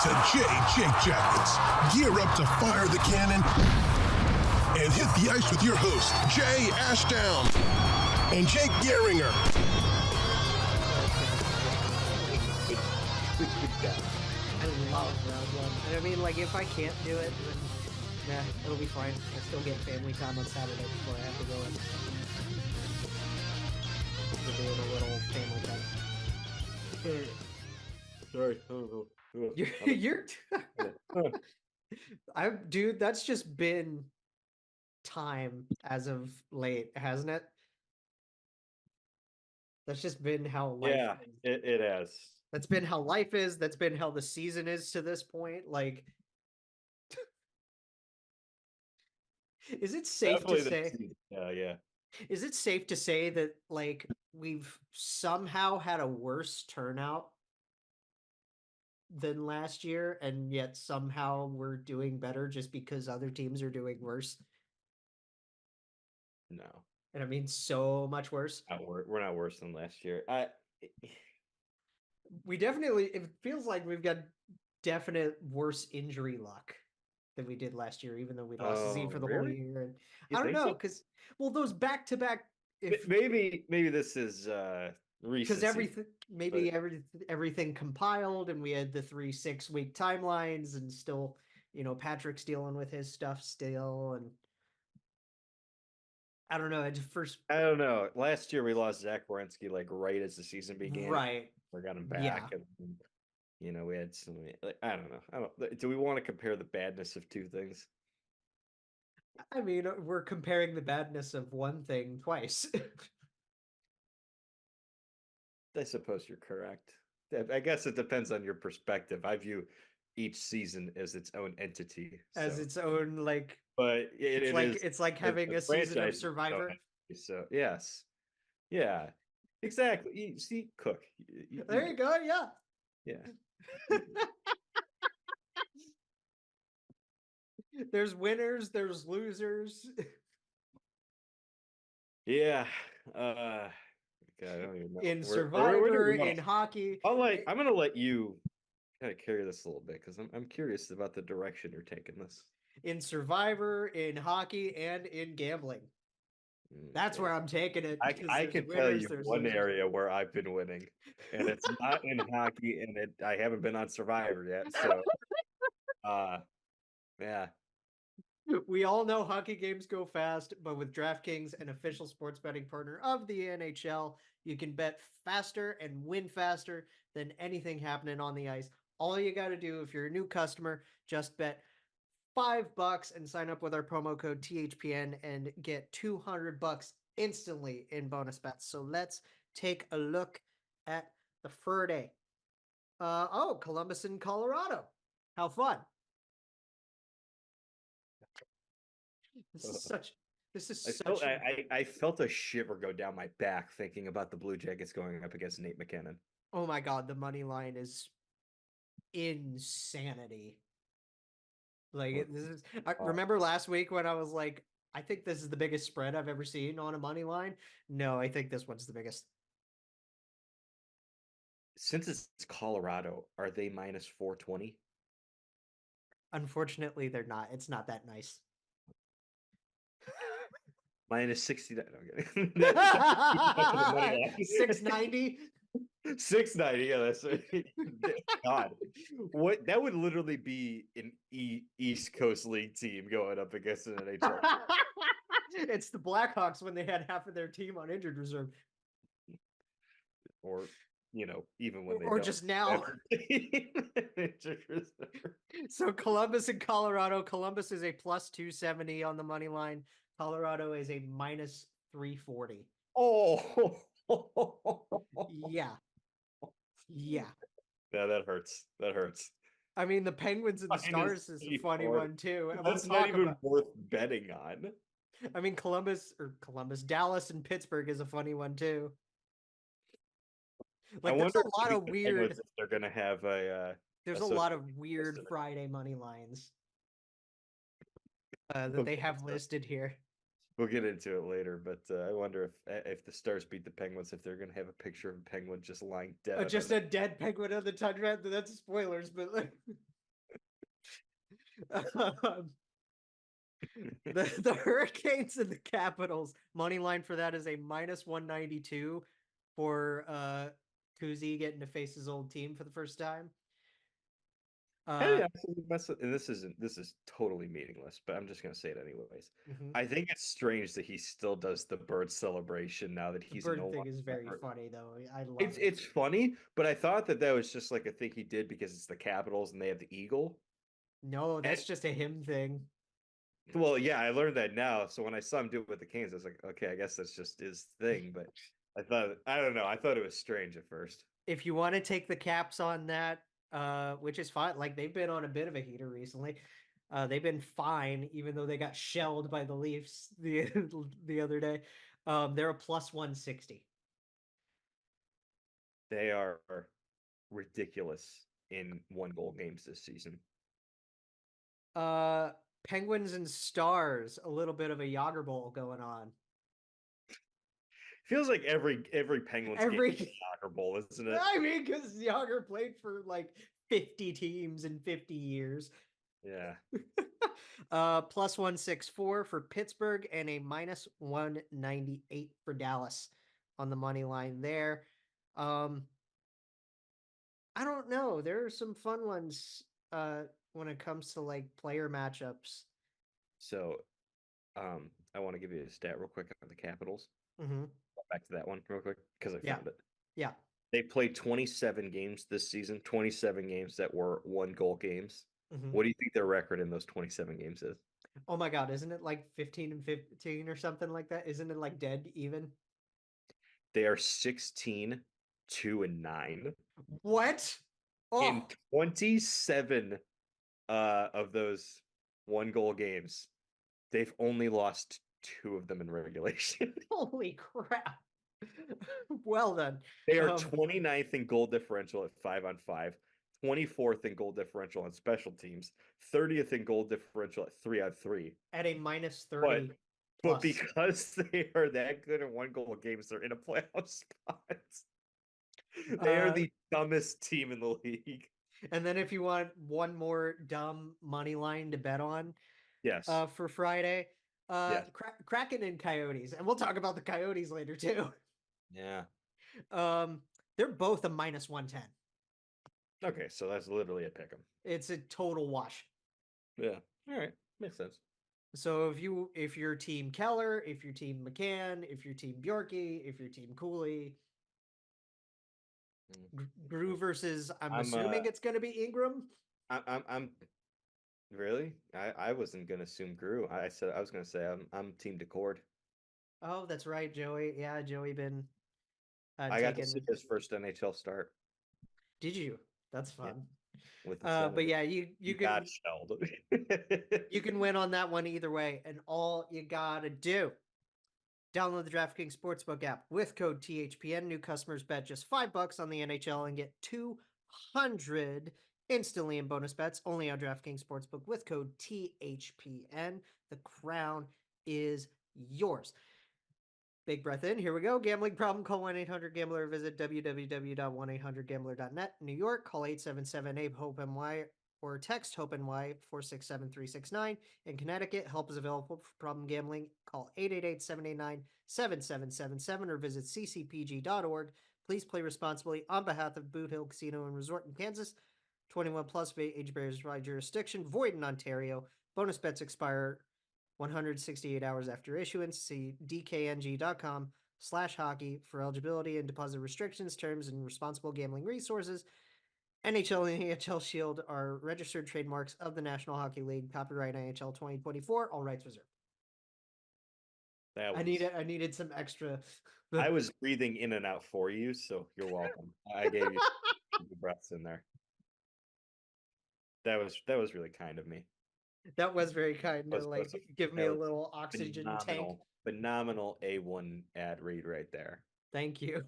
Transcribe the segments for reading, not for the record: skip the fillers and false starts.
to Jake Jackets. Gear up to fire the cannon and hit the ice with your host, Jay Ashdown and Jake Gehringer. I love round one. And I mean, like, if I can't do it, then it'll be fine. I still get family time on Saturday before I have to go in. We're doing a little family time. Sorry. You're dude, that's just been time as of late, hasn't it? That's just been how life is. It has. That's been how life is. That's been how the season is to this point. Like, is it safe to say? Yeah. Is it safe to say that, like, we've somehow had a worse turnout than last year, and yet somehow we're doing better just because other teams are doing worse? No. And I mean, so much worse. We're not worse than last year. We definitely, it feels like we've got definite worse injury luck than we did last year, even though we lost Z for the whole year. And I don't know, because those back-to-back, maybe this is recent, because everything compiled, and we had the 3 6-week timelines, and still, Patrick's dealing with his stuff still, and I don't know. I don't know. Last year we lost Zach Werenski like right as the season began. Right. We got him back, and we had some. Like, I don't know. Do we want to compare the badness of two things? I mean, we're comparing the badness of one thing twice. I suppose you're correct. I guess it depends on your perspective. I view each season as its own entity, as its own, like. But it's like having a season of Survivor. So yes, yeah, exactly. You see, Cook. There you go. Yeah. There's winners. There's losers. Yeah. God, I don't even know. In Survivor, in hockey. I'm gonna let you kind of carry this a little bit because I'm curious about the direction you're taking this. In Survivor, in hockey, and in gambling. That's where I'm taking it. I can tell you one area where I've been winning, and it's not in hockey, and I haven't been on Survivor yet. So, yeah. We all know hockey games go fast, but with DraftKings, an official sports betting partner of the NHL, you can bet faster and win faster than anything happening on the ice. All you got to do if you're a new customer, just bet $5 and sign up with our promo code THPN and get $200 instantly in bonus bets. So let's take a look at the Friday. Columbus in Colorado. How fun. I felt a shiver go down my back thinking about the Blue Jackets going up against Nate McKinnon. Oh my God, the money line is insanity. Like, remember last week when I was like, I think this is the biggest spread I've ever seen on a money line? No, I think this one's the biggest. Since it's Colorado, are they minus 420? Unfortunately, they're not. It's not that nice. Minus 60. No, I'm kidding. 690. 690. Yeah, that's God. What that would literally be an East Coast League team going up against an NHL. It's the Blackhawks when they had half of their team on injured reserve. Or even when they or don't. Just now. So Columbus and Colorado. Columbus is a plus 270 on the money line. Colorado is a minus 340. Oh. Yeah. Yeah, that hurts. I mean, the Penguins and the Stars is a funny one too. And that's not even worth betting on. I mean, Dallas and Pittsburgh is a funny one too. Like, there's a lot of weird. If they're gonna have a. There's a lot of weird Friday money lines that they have listed here. We'll get into it later, but I wonder if the Stars beat the Penguins, if they're going to have a picture of a penguin just lying dead. Just a dead penguin on the tundra. That's spoilers, but Um, the Hurricanes and the Capitals money line for that is a minus 192 for Kuzi getting to face his old team for the first time. Hey, absolutely and this is totally meaningless, but I'm just gonna say it anyways. Mhm. I think it's strange that he still does the bird celebration now that The he's bird no thing longer is very hurt. funny though. I love It's it. it's funny, but I thought that that was just like a thing he did because it's the Capitals and they have the eagle. No, And that's just a him thing. well, yeah, I learned that now. So when I saw him do it with the Canes, I was like, okay, I guess that's just his thing. But I don't know, I thought it was strange at first. If you want to take the Caps on that, which is fine. Like they've been on a bit of a heater recently. They've been fine, even though they got shelled by the Leafs the other day. They're a plus 160. They are ridiculous in 1 goal games this season. Uh, Penguins and Stars, a little bit of a Yager Bowl going on. Feels like every Penguins game is Every, a soccer bowl, isn't it? I mean, because Yager played for like 50 teams in 50 years. Yeah. Plus 164 for Pittsburgh and a minus 198 for Dallas on the money line there. I don't know. There are some fun ones when it comes to like player matchups. So, I want to give you a stat real quick on the Capitals. Mm-hmm. Back to that one real quick because I Yeah. found it. Yeah. They played 27 games this season, 27 games that were 1 goal games. Mm-hmm. What do you think their record in those 27 games is? Oh my God. Isn't it like 15 and 15 or something like that? Isn't it like dead even? They are 16, 2, and 9. What? In Oh, 27 of those 1 goal games, they've only lost 2 of them in regulation. holy crap. Well done. They are 29th in goal differential at 5-on-5, 24th in goal differential on special teams, 30th in goal differential at 3-on-3. At a minus But 30 but plus. because they are that good in 1 goal games, they're in a playoff spot. They are Uh, the dumbest team in the league. and then if you want one more dumb money line to bet on Yes. for Friday, Yes. Kraken and Coyotes. And we'll talk about the Coyotes later too. Yeah. They're both a minus 110. Okay, so that's literally a pick 'em. It's a total wash. Yeah. All right. Makes sense. So if you're team Keller, if you're team McCann, if you're team Bjorky, if you're team Cooley, Grew versus I'm assuming it's going to be Ingram. I'm really. I wasn't gonna assume Grew. I said I was gonna say I'm team Decord. Oh, that's right, Joey. Yeah, Joey been I got to see taken. his first NHL start. Did you? That's Yeah, fun. with the But Senators. yeah, you He can got shelled. you can win on that one either way, and all you gotta do. Download the DraftKings Sportsbook app with code THPN. New customers bet just $5 on the NHL and get 200 instantly in bonus bets only on DraftKings Sportsbook with code THPN. The crown is yours. Big breath in. Here we go. Gambling problem? Call 1-800-GAMBLER. Visit www.1800gambler.net. New York. Call 877-ABE-HOPE-NY or text HOPE-NY 467-369. In Connecticut, help is available for problem gambling. Call 888-789-7777 or visit ccpg.org. Please play responsibly on behalf of Boot Hill Casino and Resort in Kansas. 21 plus age barriers by jurisdiction. Void in Ontario. Bonus bets expire 168 hours after issuance. See dkng.com/hockey for eligibility and deposit restrictions, terms, and responsible gambling resources. NHL and NHL Shield are registered trademarks of the National Hockey League. Copyright NHL 2024. All rights reserved. That was, I needed some extra. I was breathing in and out for you, so you're welcome. I gave you breaths in there. That was really kind of me. That was very kind to like give me a little oxygen tank. Phenomenal A1 ad read right there. Thank you.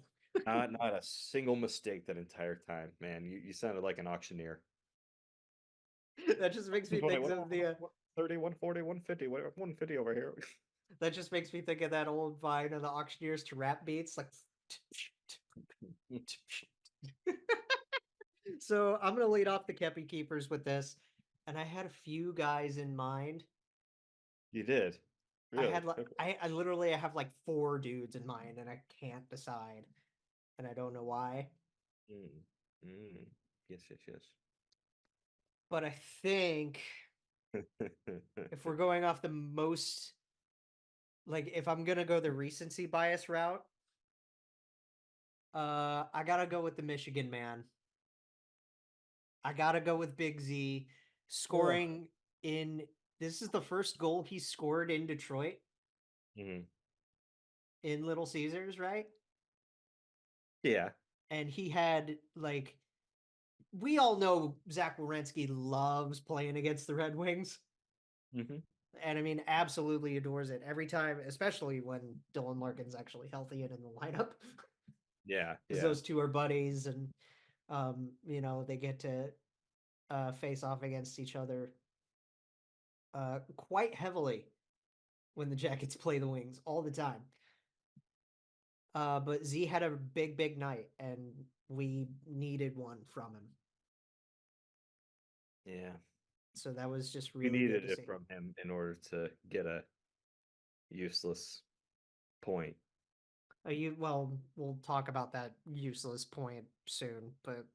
Not a single mistake that entire time, man. You sounded like an auctioneer. That just makes me think of the 30, 140, 150, whatever, 150 over here. that just makes me think of that old vine of the auctioneers to rap beats like so I'm gonna lead off the Kepi Keepers with this. and I had a few guys in mind. You did. I Really? had like Okay. I literally I have like 4 dudes in mind, and I can't decide, and I don't know why. Mm. Mm. Yes, yes, But I think yes. if we're going off the most, like, if I'm gonna go the recency bias route, I gotta go with the Michigan man. I gotta go with Big Z Ugh. scoring in. This is the first goal he scored in Detroit Mhm. in Little Caesars, right? Yeah. And he had like, we all know Zach Wierenski loves playing against the Red Wings. Hmm. And I mean, absolutely adores it every time, especially when Dylan Larkin's actually healthy and in the lineup. Yeah. Because Yeah. those two are buddies, and they get to face off against each other quite heavily when the Jackets play the Wings all the time. But Z had a big night, and we needed one from him. Yeah. So that was just We really good needed to it see. from him in order to get a useless point. We'll talk about that useless point soon, but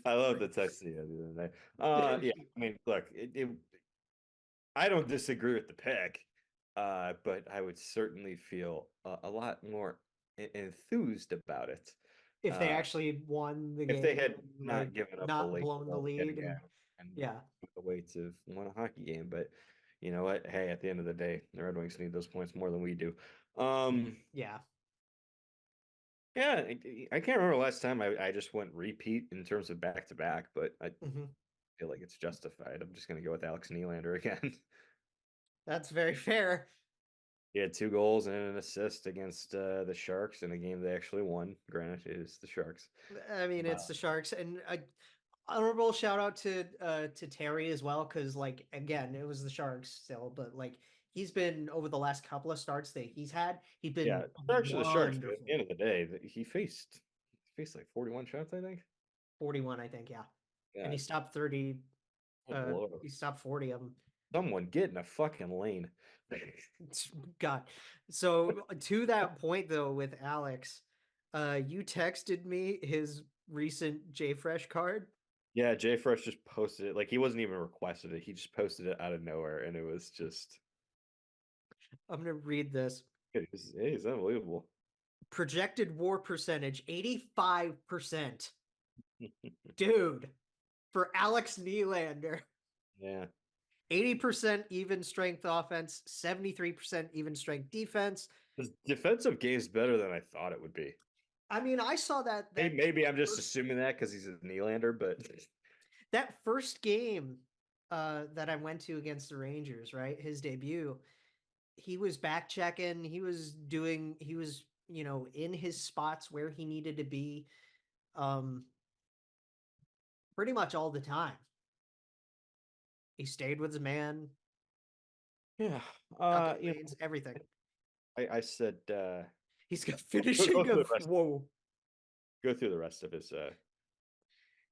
I love the text the other day. Yeah. I mean, look, I don't disagree with the pick, but I would certainly feel a lot more enthused about it if they uh, actually won the if they game had and like not given up a not late blown the goal yet lead, again and and yeah, the way to win a hockey game. But you know what? Hey, at the end of the day, the Red Wings need those points more than we do. Um, yeah. yeah, I can't remember last time I just went repeat in terms of back to back, but I Hmm. feel like it's justified. I'm just gonna go with Alex Nylander again. That's very fair. He had 2 goals and an assist against the Sharks in a game they actually won. Granted, it is the Sharks. I mean, Uh, it's the Sharks, and honorable shout out to Terry as well, because like again, it was the Sharks still, but like he's been over the last couple of starts that he's been yeah, Sharks are the Sharks, but at the wonderful. end of the day, he faced like 41 shots, I think. 41, I think, yeah, and Yeah, he stopped 30. good lord. He stopped 40 of them. Someone get in a fucking lane. God. So to that point though, with Alex, you texted me his recent J Fresh card. Yeah, Jay Fresh just posted it. Like he wasn't even requested it. He just posted it out of nowhere, and it was just I'm gonna read this. it's unbelievable. Projected war percentage 85%. Dude, for Alex Nylander. Yeah, 80% even strength offense, 73% even strength defense. his defensive game's better than I thought it would be. I mean, I saw that Maybe I'm just first, assuming that because he's a Nylander, but that first game that I went to against the Rangers, right? His debut. He was back checking. He was, in his spots where he needed to be um pretty much all the time. He stayed with his man, yeah. got the You lanes, everything. know, I said He's got go finishing through the of rest. whoa. Go through the rest of his.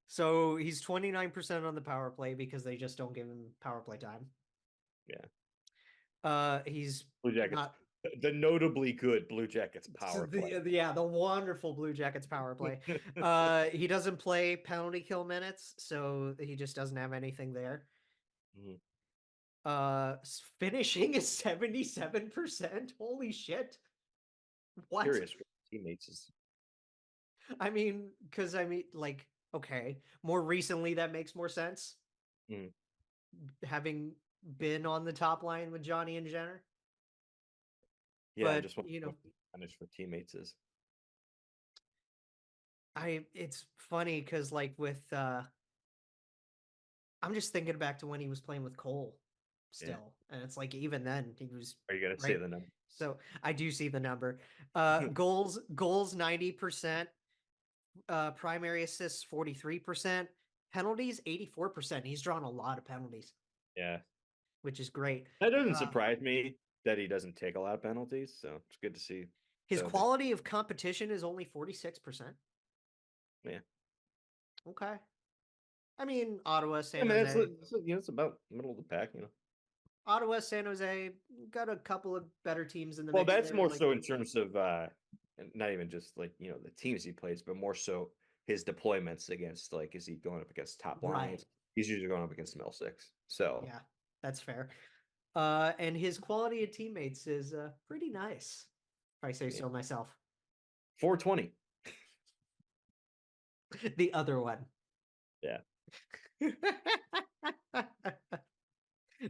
So he's 29% on the power play because they just don't give him power play time. Yeah, He's Blue Jackets, not the notably good Blue Jackets power play. the wonderful Blue Jackets power play. He doesn't play penalty kill minutes, so he just doesn't have anything there. Mhm. Finishing is 77%. Holy shit. What? Curious what teammates is. Like, okay, more recently that makes more sense. Mhm. Having been on the top line with Johnny and Jenner. Yeah, I But, just want to know what percentage for teammates is. it's funny because like with I'm just thinking back to when he was playing with Cole Yeah. still. And it's like even then he was Are you gonna say right. the number? So I do see the number. Goals 90%, primary assists 43%, penalties 84%. He's drawn a lot of penalties, Yeah, which is great. that doesn't Uh, surprise me that he doesn't take a lot of penalties. So it's good to see. his That quality of competition is only 46%. yeah, Okay. I mean, Ottawa, I San mean, Jose. it's about middle of the pack, you know. Ottawa, San Jose got a couple of better teams in the Well, mix that's there. more Like, so in terms of not even just like the teams he plays, but more so his deployments against like is he going up against top right. lines? He's usually going up against middle six. So Yeah, that's fair. And his quality of teammates is pretty nice, if I say yeah. so myself. 420. The other one. Yeah.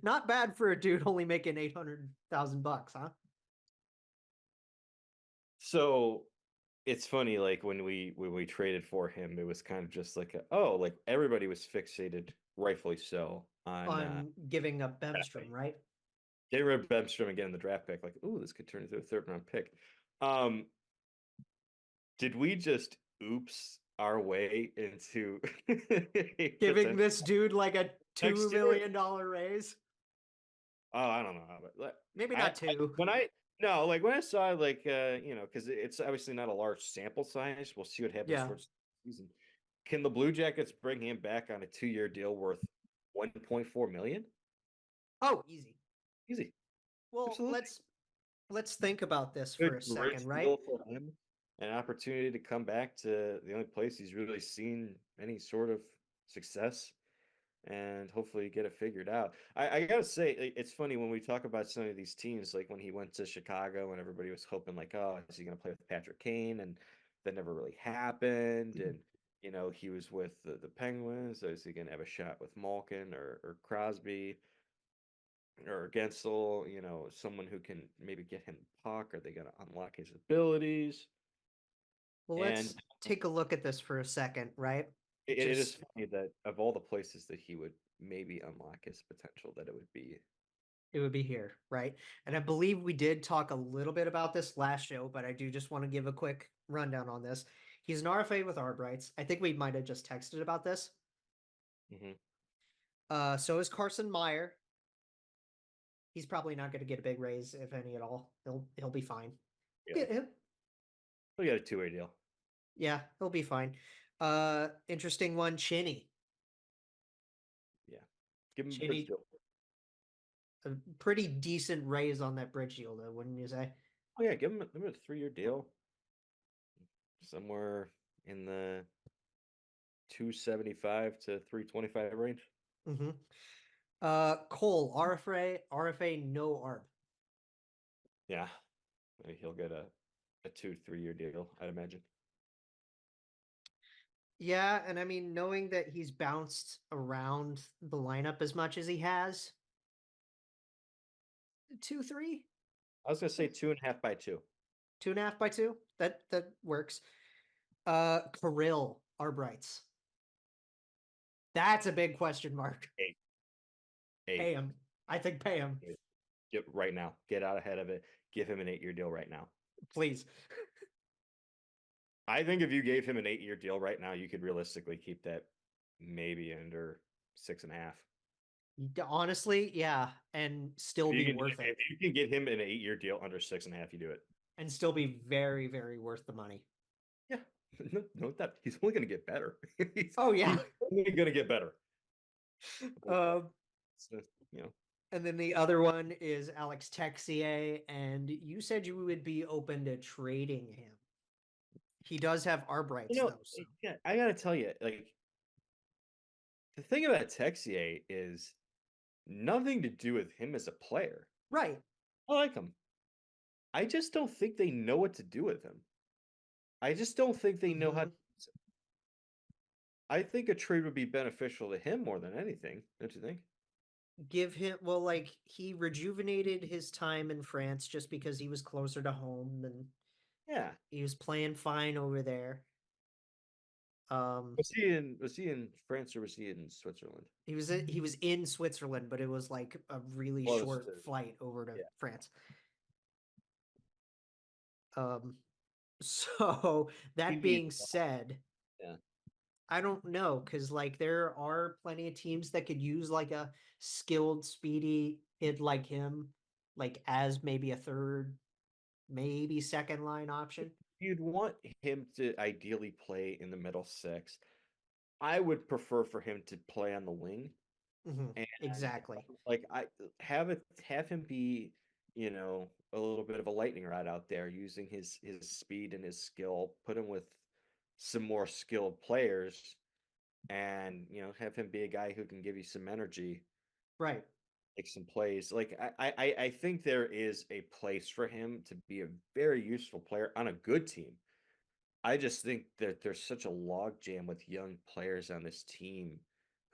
Not bad for a dude only making $800,000, huh? So it's funny, like when we traded for him, it was kind of just like like everybody was fixated, rightfully so, on On giving up Bemstrom, right? getting rid of Bemstrom and getting the draft pick. Like, ooh, this could turn into a third round pick. Um, did we just oops our way into Giving this dude like a next $2 year? million raise? Oh, I don't know, but Maybe not two. when I no, like when I saw like because it's obviously not a large sample size. We'll see what happens Yeah. towards the season. Can the Blue Jackets bring him back on a 2-year deal worth 1.4 million? Oh, easy. Easy. Well, Absolutely. let's think about this for Good a second, bridge right? deal for him. An opportunity to come back to the only place he's really seen any sort of success and hopefully get it figured out. I gotta say, it's funny when we talk about some of these teams, like when he went to Chicago and everybody was hoping, like, oh, is he gonna play with Patrick Kane? And that never really happened. And he was with the Penguins. So is he gonna have a shot with Malkin or Crosby or Gensel? Someone who can maybe get him the puck. Are they gonna unlock his abilities? Well, And let's take a look at this for a second, right? it is Just funny that of all the places that he would maybe unlock his potential, that it would be. it would be here, right? And I believe we did talk a little bit about this last show, but I do just want to give a quick rundown on this. He's an RFA with Arbrights. I think we might have just texted about this. Mhm. So is Carson Meyer. He's probably not going to get a big raise, if any at all. He'll be fine. Yeah. We got a 2-way deal. Yeah, he'll be fine. Interesting one, Chinny. Yeah. Give him a bridge Chinny, deal. a pretty decent raise on that bridge deal, though, wouldn't you say? Oh yeah, give him a 3-year deal. Somewhere in the 275 to 325 range. Mm-hmm. Cole, RFA, no ARB. Yeah. He'll get a 2-3-year deal, I'd imagine. Yeah, and I mean, knowing that he's bounced around the lineup as much as he has, 2-3, I was gonna say 2.5 by 2. 2.5 by 2. That works. Kirill, Arbrights. That's a big question mark. 8. Pay him. I think pay him. Get right now. Get out ahead of it. Give him an 8-year deal right now. Please. I think if you gave him an 8-year deal right now, you could realistically keep that maybe under 6.5. Honestly, yeah, and still be worth it. If you can get him an 8-year deal under 6.5, you do it. And still be very, very worth the money. Yeah. No, that he's only going to get better. Oh yeah, he's only going to get better. So, you know. And then the other one is Alex Texier, and you said you would be open to trading him. He does have Arbrights, though. So. Yeah, I gotta tell you, like the thing about Texier is nothing to do with him as a player. Right. I like him. I just don't think they know what to do with him. I just don't think they know how to use him. I think a trade would be beneficial to him more than anything, don't you think? Give him, well, like, he rejuvenated his time in France just because he was closer to home and Yeah. he was playing fine over there. Was he in France or was he in Switzerland? He was in Switzerland, but it was like a really Close short to- flight over to yeah. France. So that being said, yeah, I don't know, because like there are plenty of teams that could use like a skilled, speedy kid like him, like as maybe a third, maybe second line option. you'd want him to ideally play in the middle six. I would prefer for him to play on the wing and Exactly. like I have him be, a little bit of a lightning rod out there using his speed and his skill, put him with some more skilled players and, have him be a guy who can give you some energy, Right. make some plays. Like I think there is a place for him to be a very useful player on a good team. I just think that there's such a log jam with young players on this team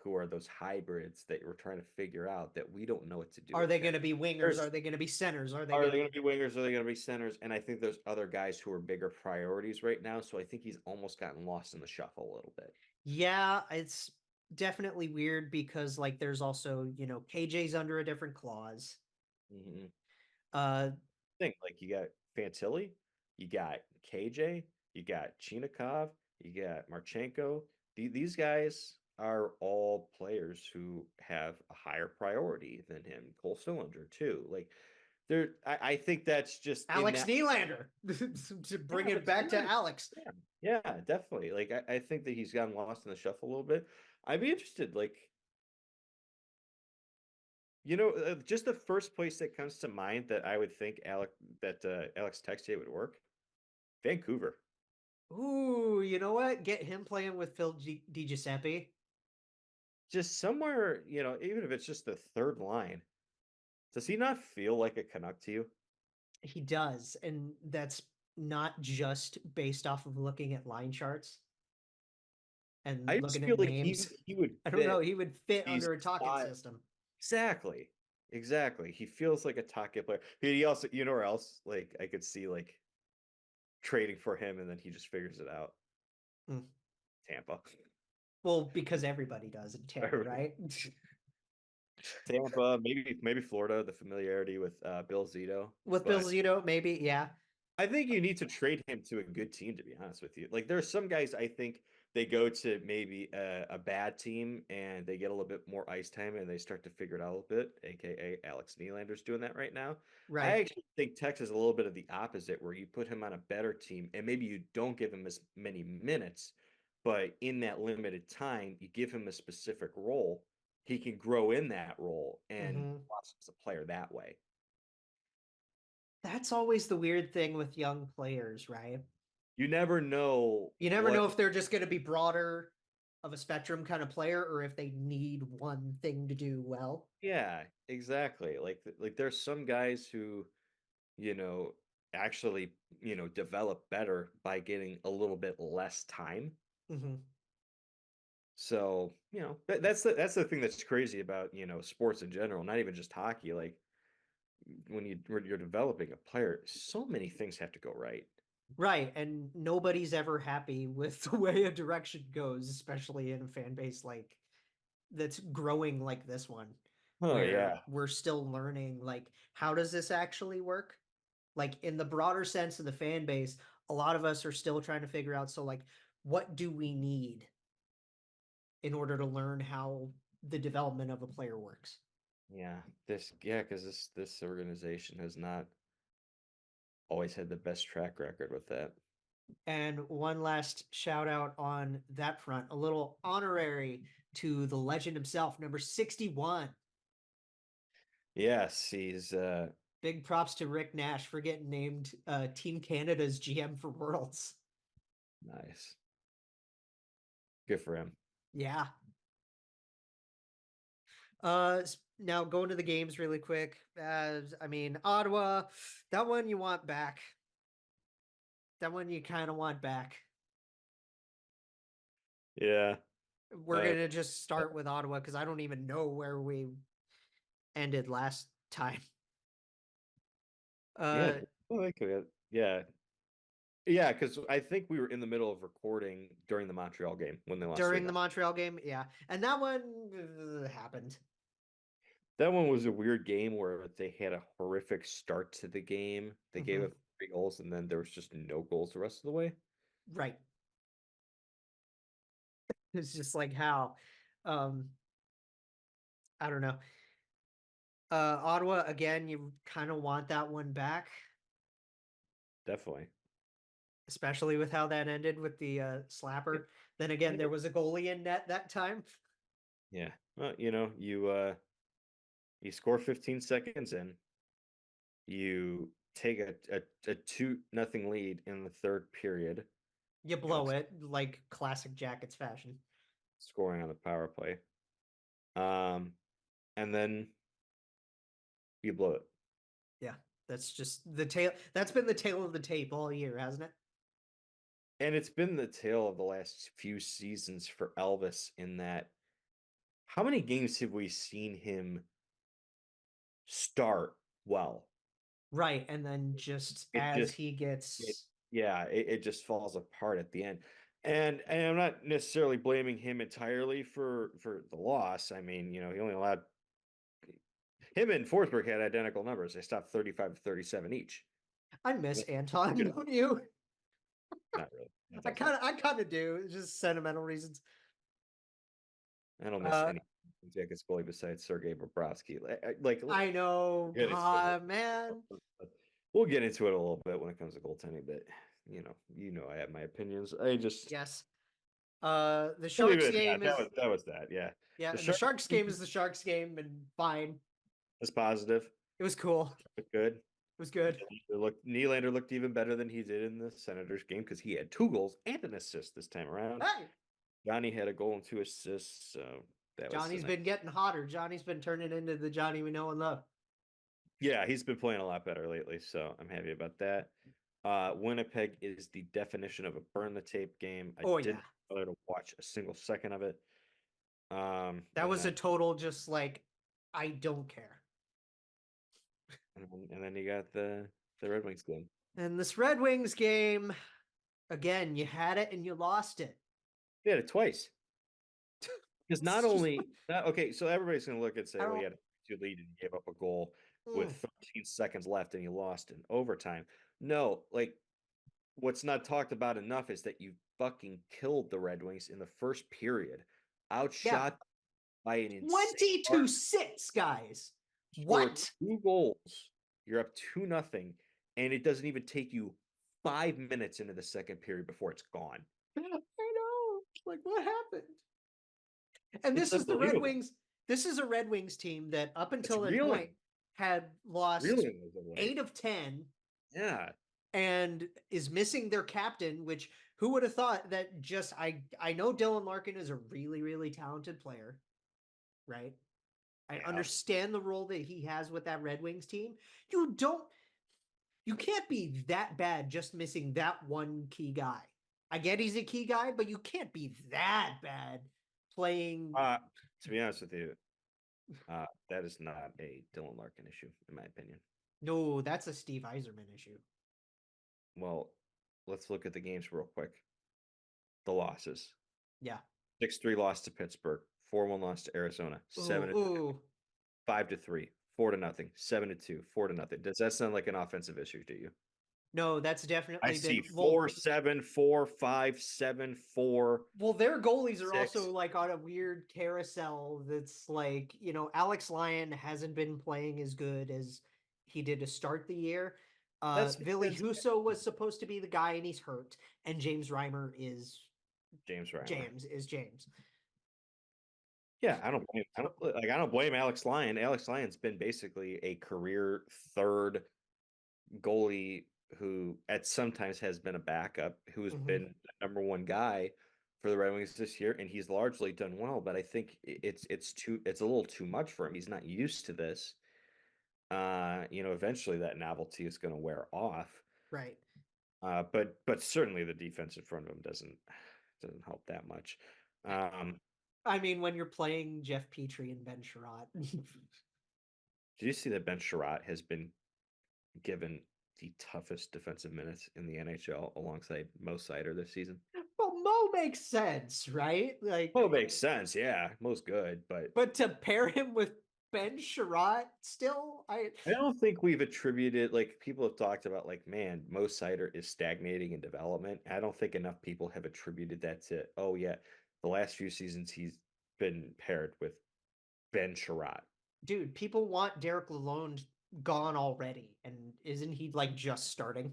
who are those hybrids that we're trying to figure out that we don't know what to do Are with they them. going to be wingers? Are they going to be centers? Are they going to be wingers? Are they going to be centers? And I think there's other guys who are bigger priorities right now. So I think he's almost gotten lost in the shuffle a little bit. Yeah, it's definitely weird because like there's also, KJ's under a different clause. Mm-hmm. Uh Thing like you got Fantilli, you got KJ, you got Chinikov, you got Marchenko. These guys are all players who have a higher priority than him. Cole Sillinger too. Like I think that's just in Alex that. Nylander to bring it back to Alex. Yeah, definitely. Like I think that he's gotten lost in the shuffle a little bit. I'd be interested, like, just the first place that comes to mind that I would think Alex Texier would work, Vancouver. Ooh, you know what? Get him playing with Phil DiGiuseppe. Just somewhere, even if it's just the third line, does he not feel like a Canuck to you? He does, and that's not just based off of looking at line charts and I just looking feel at like names. he would I don't know. fit He would fit these under a talking style. system. Exactly. Exactly. He feels like a Taka player. He also, where else, like, I could see, like, trading for him and then he just figures it out. Mm. Tampa. Well, because everybody does in Tampa, right? Tampa, maybe Florida, the familiarity with Bill Zito. With Bill But Zito, maybe, yeah. I think you need to trade him to a good team, to be honest with you. Like there are some guys I think they go to maybe a bad team and they get a little bit more ice time and they start to figure it out a little bit, aka Alex Nylander's doing that right now. I Right. actually think Texas is a little bit of the opposite, where you put him on a better team and maybe you don't give him as many minutes, but in that limited time, you give him a specific role. He can grow in that role and blossom as a player that way. That's always the weird thing with young players, right? You never know You never what. know if they're just going to be broader of a spectrum kind of player or if they need one thing to do well. Yeah, exactly. Like there's some guys who, you know, actually, develop better by getting a little bit less time. Mm-hmm. So, that's the thing that's crazy about, sports in general, not even just hockey. Like when you're developing a player, so many things have to go right. Right. And nobody's ever happy with the way a direction goes, especially in a fan base like that's growing like this one, Oh where yeah. we're still learning, like, how does this actually work? Like, in the broader sense of the fan base, a lot of us are still trying to figure out, so, like, what do we need in order to learn how the development of a player works? Yeah. Because this organization has not always had the best track record with that. And one last shout out on that front, a little honorary to the legend himself, number 61. Yes, he's Big props to Rick Nash for getting named Team Canada's GM for Worlds. nice. Good for him. Yeah. Now going to the games really quick. I mean, Ottawa, that one you want back. That one you kind of want back. Yeah. We're gonna just start with Ottawa because I don't even know where we ended last time. Yeah. Yeah. Yeah, because I think we were in the middle of recording during the Montreal game when they lost During the 3-0. Montreal game, yeah, and that one happened. That one was a weird game where they had a horrific start to the game. They gave Mhm. up 3 goals, and then there was just no goals the rest of the way. Right. It's just like how, um, I don't know. Ottawa again, you kind of want that one back, Definitely. especially with how that ended with the slapper. Then again, there was a goalie in net that time. Yeah. Well, you score 15 seconds in, you take a 2-0 lead in the third period, You blow it like classic Jackets fashion. scoring on the power play. And then you blow it. Yeah, that's just the tail. That's been the tail of the tape all year, hasn't it? And it's been the tale of the last few seasons for Elvis in that how many games have we seen him start well? Right, and then just It as just he gets it just falls apart at the end. And I'm not necessarily blaming him entirely for the loss. I mean, he only allowed him and Forsberg had identical numbers. They stopped 35 to 37 each. I miss Anton, don't you? Not really. That's I kind of do. It's just sentimental reasons. I don't miss any Jackets goalie besides Sergei Bobrovsky. I know, get into it. man. We'll get into it a little bit when it comes to goaltending, but I have my opinions. I just Yes. The leave Sharks it at game that. is That was that. Yeah. yeah, The and the Sharks game is the Sharks game, and fine. is positive. It was cool. Good. It was good. Nylander looked even better than he did in the Senators game because he had 2 goals and an assist this time around. Hey, Johnny had a goal and 2 assists. So that Johnny's was been getting hotter. Johnny's been turning into the Johnny we know and love. Yeah, he's been playing a lot better lately, so I'm happy about that. Winnipeg is the definition of a burn the tape game. I didn't bother to watch a single second of it. That was a total just like I don't care. And then you got the Red Wings game. And this Red Wings game, again, you had it and you lost it. You had it twice. Because not only okay, so everybody's gonna look and say, well, you had a 2 lead and you gave up a goal with 13 seconds left and you lost in overtime. No, like what's not talked about enough is that you fucking killed the Red Wings in the first period. Outshot by an insane 22-6, guys. What? 2 goals. You're up 2-0, and it doesn't even take you 5 minutes into the second period before it's gone. I know. Like, what happened? And It's this is the Red Wings. This is a Red Wings team that up until that point had lost 8 of 10. Yeah. And is missing their captain, which who would have thought that just I know Dylan Larkin is a really, really talented player, right? I understand the role that he has with that Red Wings team. You can't be that bad just missing that one key guy. I get he's a key guy, but you can't be that bad playing. To be honest with you, that is not a Dylan Larkin issue, in my opinion. No, that's a Steve Yzerman issue. Well, let's look at the games real quick. The losses. Yeah. 6-3 loss to Pittsburgh. 4-1 loss to Arizona. 7-5 to 3. 4-0. 7-2. 4-0. Does that sound like an offensive issue to you? No, that's definitely. I see 4-7, 4-5, 7-4. Well, their goalies are also like on a weird carousel. That's like Alex Lyon hasn't been playing as good as he did to start the year. Ville Husso was supposed to be the guy, and he's hurt. And James Reimer is James Reimer. James. Yeah, I don't blame Alex Lyon. Alex Lyon's been basically a career third goalie who at sometimes has been a backup, who's been the number 1 guy for the Red Wings this year, and he's largely done well. But I think it's a little too much for him. He's not used to this. Eventually that novelty is going to wear off. Right. But certainly the defense in front of him doesn't help that much. I mean, when you're playing Jeff Petrie and Ben Sherratt. Did you see that Ben Sherratt has been given the toughest defensive minutes in the NHL alongside Mo Seider this season? Well, Mo makes sense, right? Like Mo makes sense, yeah. Mo's good, but to pair him with Ben Sherratt still, I don't think we've attributed, like, people have talked about, like, man, Mo Seider is stagnating in development. I don't think enough people have attributed that to, oh yeah, the last few seasons he's been paired with Ben Sherratt. Dude, people want Derek Lalonde gone already, and isn't he like just starting?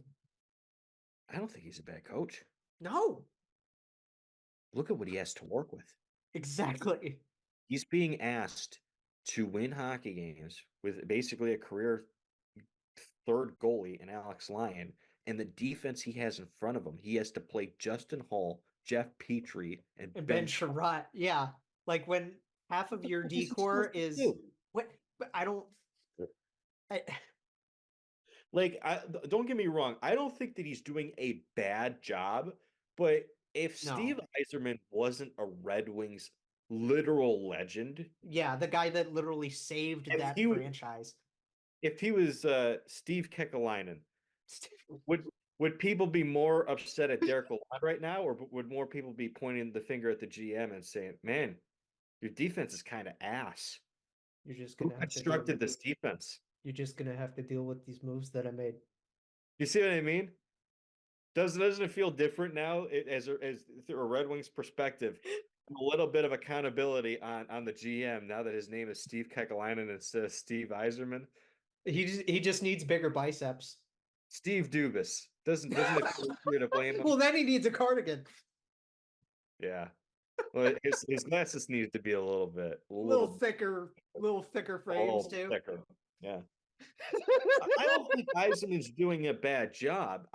I don't think he's a bad coach. No. look at what he has to work with. Exactly. He's being asked to win hockey games with basically a career third goalie in Alex Lyon, and the defense he has in front of him. He has to play Justin Hall, Jeff Petrie, and And Ben Ben Sherratt, yeah. Like when half of your What is he decor supposed to is do? what? But I don't. I, Like, don't get me wrong. I don't think that he's doing a bad job, but if Steve no. Yzerman wasn't a Red Wings literal legend, Yeah, the guy that literally saved if that he was, franchise. if he was Steve Kekalainen, would would people be more upset at Derek Lalonde right now, or would more people be pointing the finger at the GM and saying, "Man, your defense is kind of ass. You're just Who gonna have to deal. constructed this defense?" You're just gonna have to deal with these moves that I made. You see what I mean? Doesn't it feel different now as through a Red Wings perspective? A little bit of accountability on the GM now that his name is Steve Kekalainen instead of Steve Yzerman. He just needs bigger biceps. Steve Dubas doesn't it feel easier to blame him? Well, then he needs a cardigan. Yeah. Well, his glasses need to be a little Little thicker frames too. thicker. Yeah. I don't think Yzerman's doing a bad job.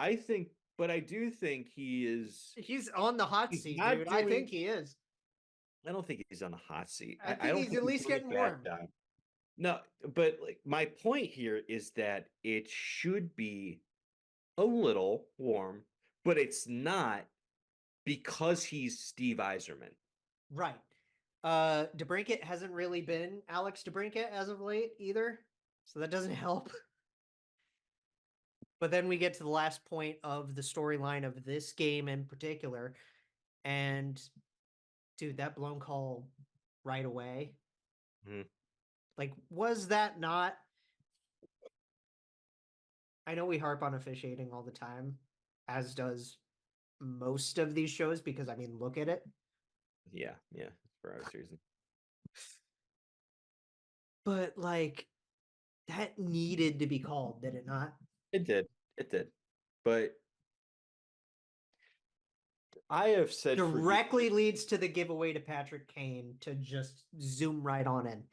But I do think he is. He's on the hot He's seat, not dude. I doing. think he is. I don't think he's on a hot seat. I I think don't he's think at least doing a getting bad warm. job. No, but like my point here is that it should be a little warm, but it's not because he's Steve Yzerman. Right. DeBrincat hasn't really been Alex DeBrincat as of late either, so that doesn't help. But then we get to the last point of the storyline of this game in particular, and dude, that blown call right away. Mhm. Like, was that not? I know we harp on officiating all the time, as does most of these shows, because I mean, look at it. Yeah, for obvious reason. But like, that needed to be called, did it not? It did. But I have said Directly leads to the giveaway to Patrick Kane to just zoom right on in.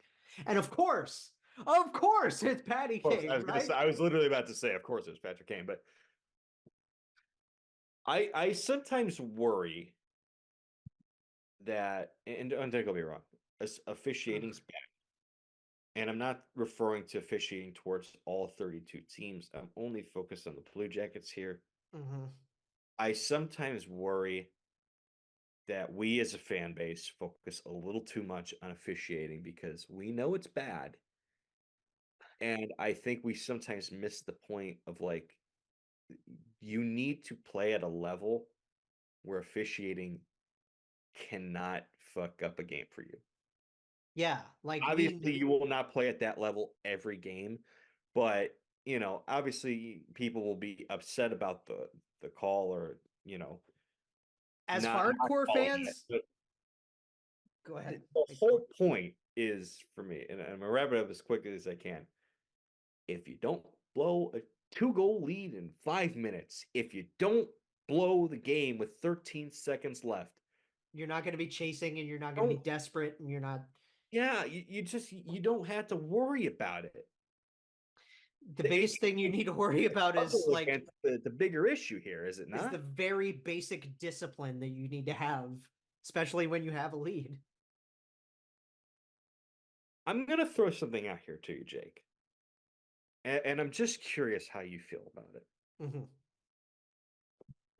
And of course, it's Patty Kane, right? I was literally about to say, of course, it was Patrick Kane, but I sometimes worry that, and don't get me wrong, officiating's bad. And I'm not referring to officiating towards all 32 teams. I'm only focused on the Blue Jackets here. Mm-hmm. I sometimes worry that we as a fan base focus a little too much on officiating because we know it's bad. And I think we sometimes miss the point of like, you need to play at a level where officiating cannot fuck up a game for you. Yeah, like Obviously, you will not play at that level every game, but obviously, people will be upset about the call, or as not hardcore calling fans. it. Go ahead. The whole point is for me, and I'm gonna wrap it up as quickly as I can. If you don't blow a 2-goal lead in 5 minutes, if you don't blow the game with 13 seconds left, you're not going to be chasing, and you're not going to be desperate, and you're not. Yeah, you don't have to worry about it. The biggest thing you need to worry about is like the bigger issue here, is it not? Is the very basic discipline that you need to have, especially when you have a lead. I'm gonna throw something out here to you, Jake, and I'm just curious how you feel about it. Mm-hmm.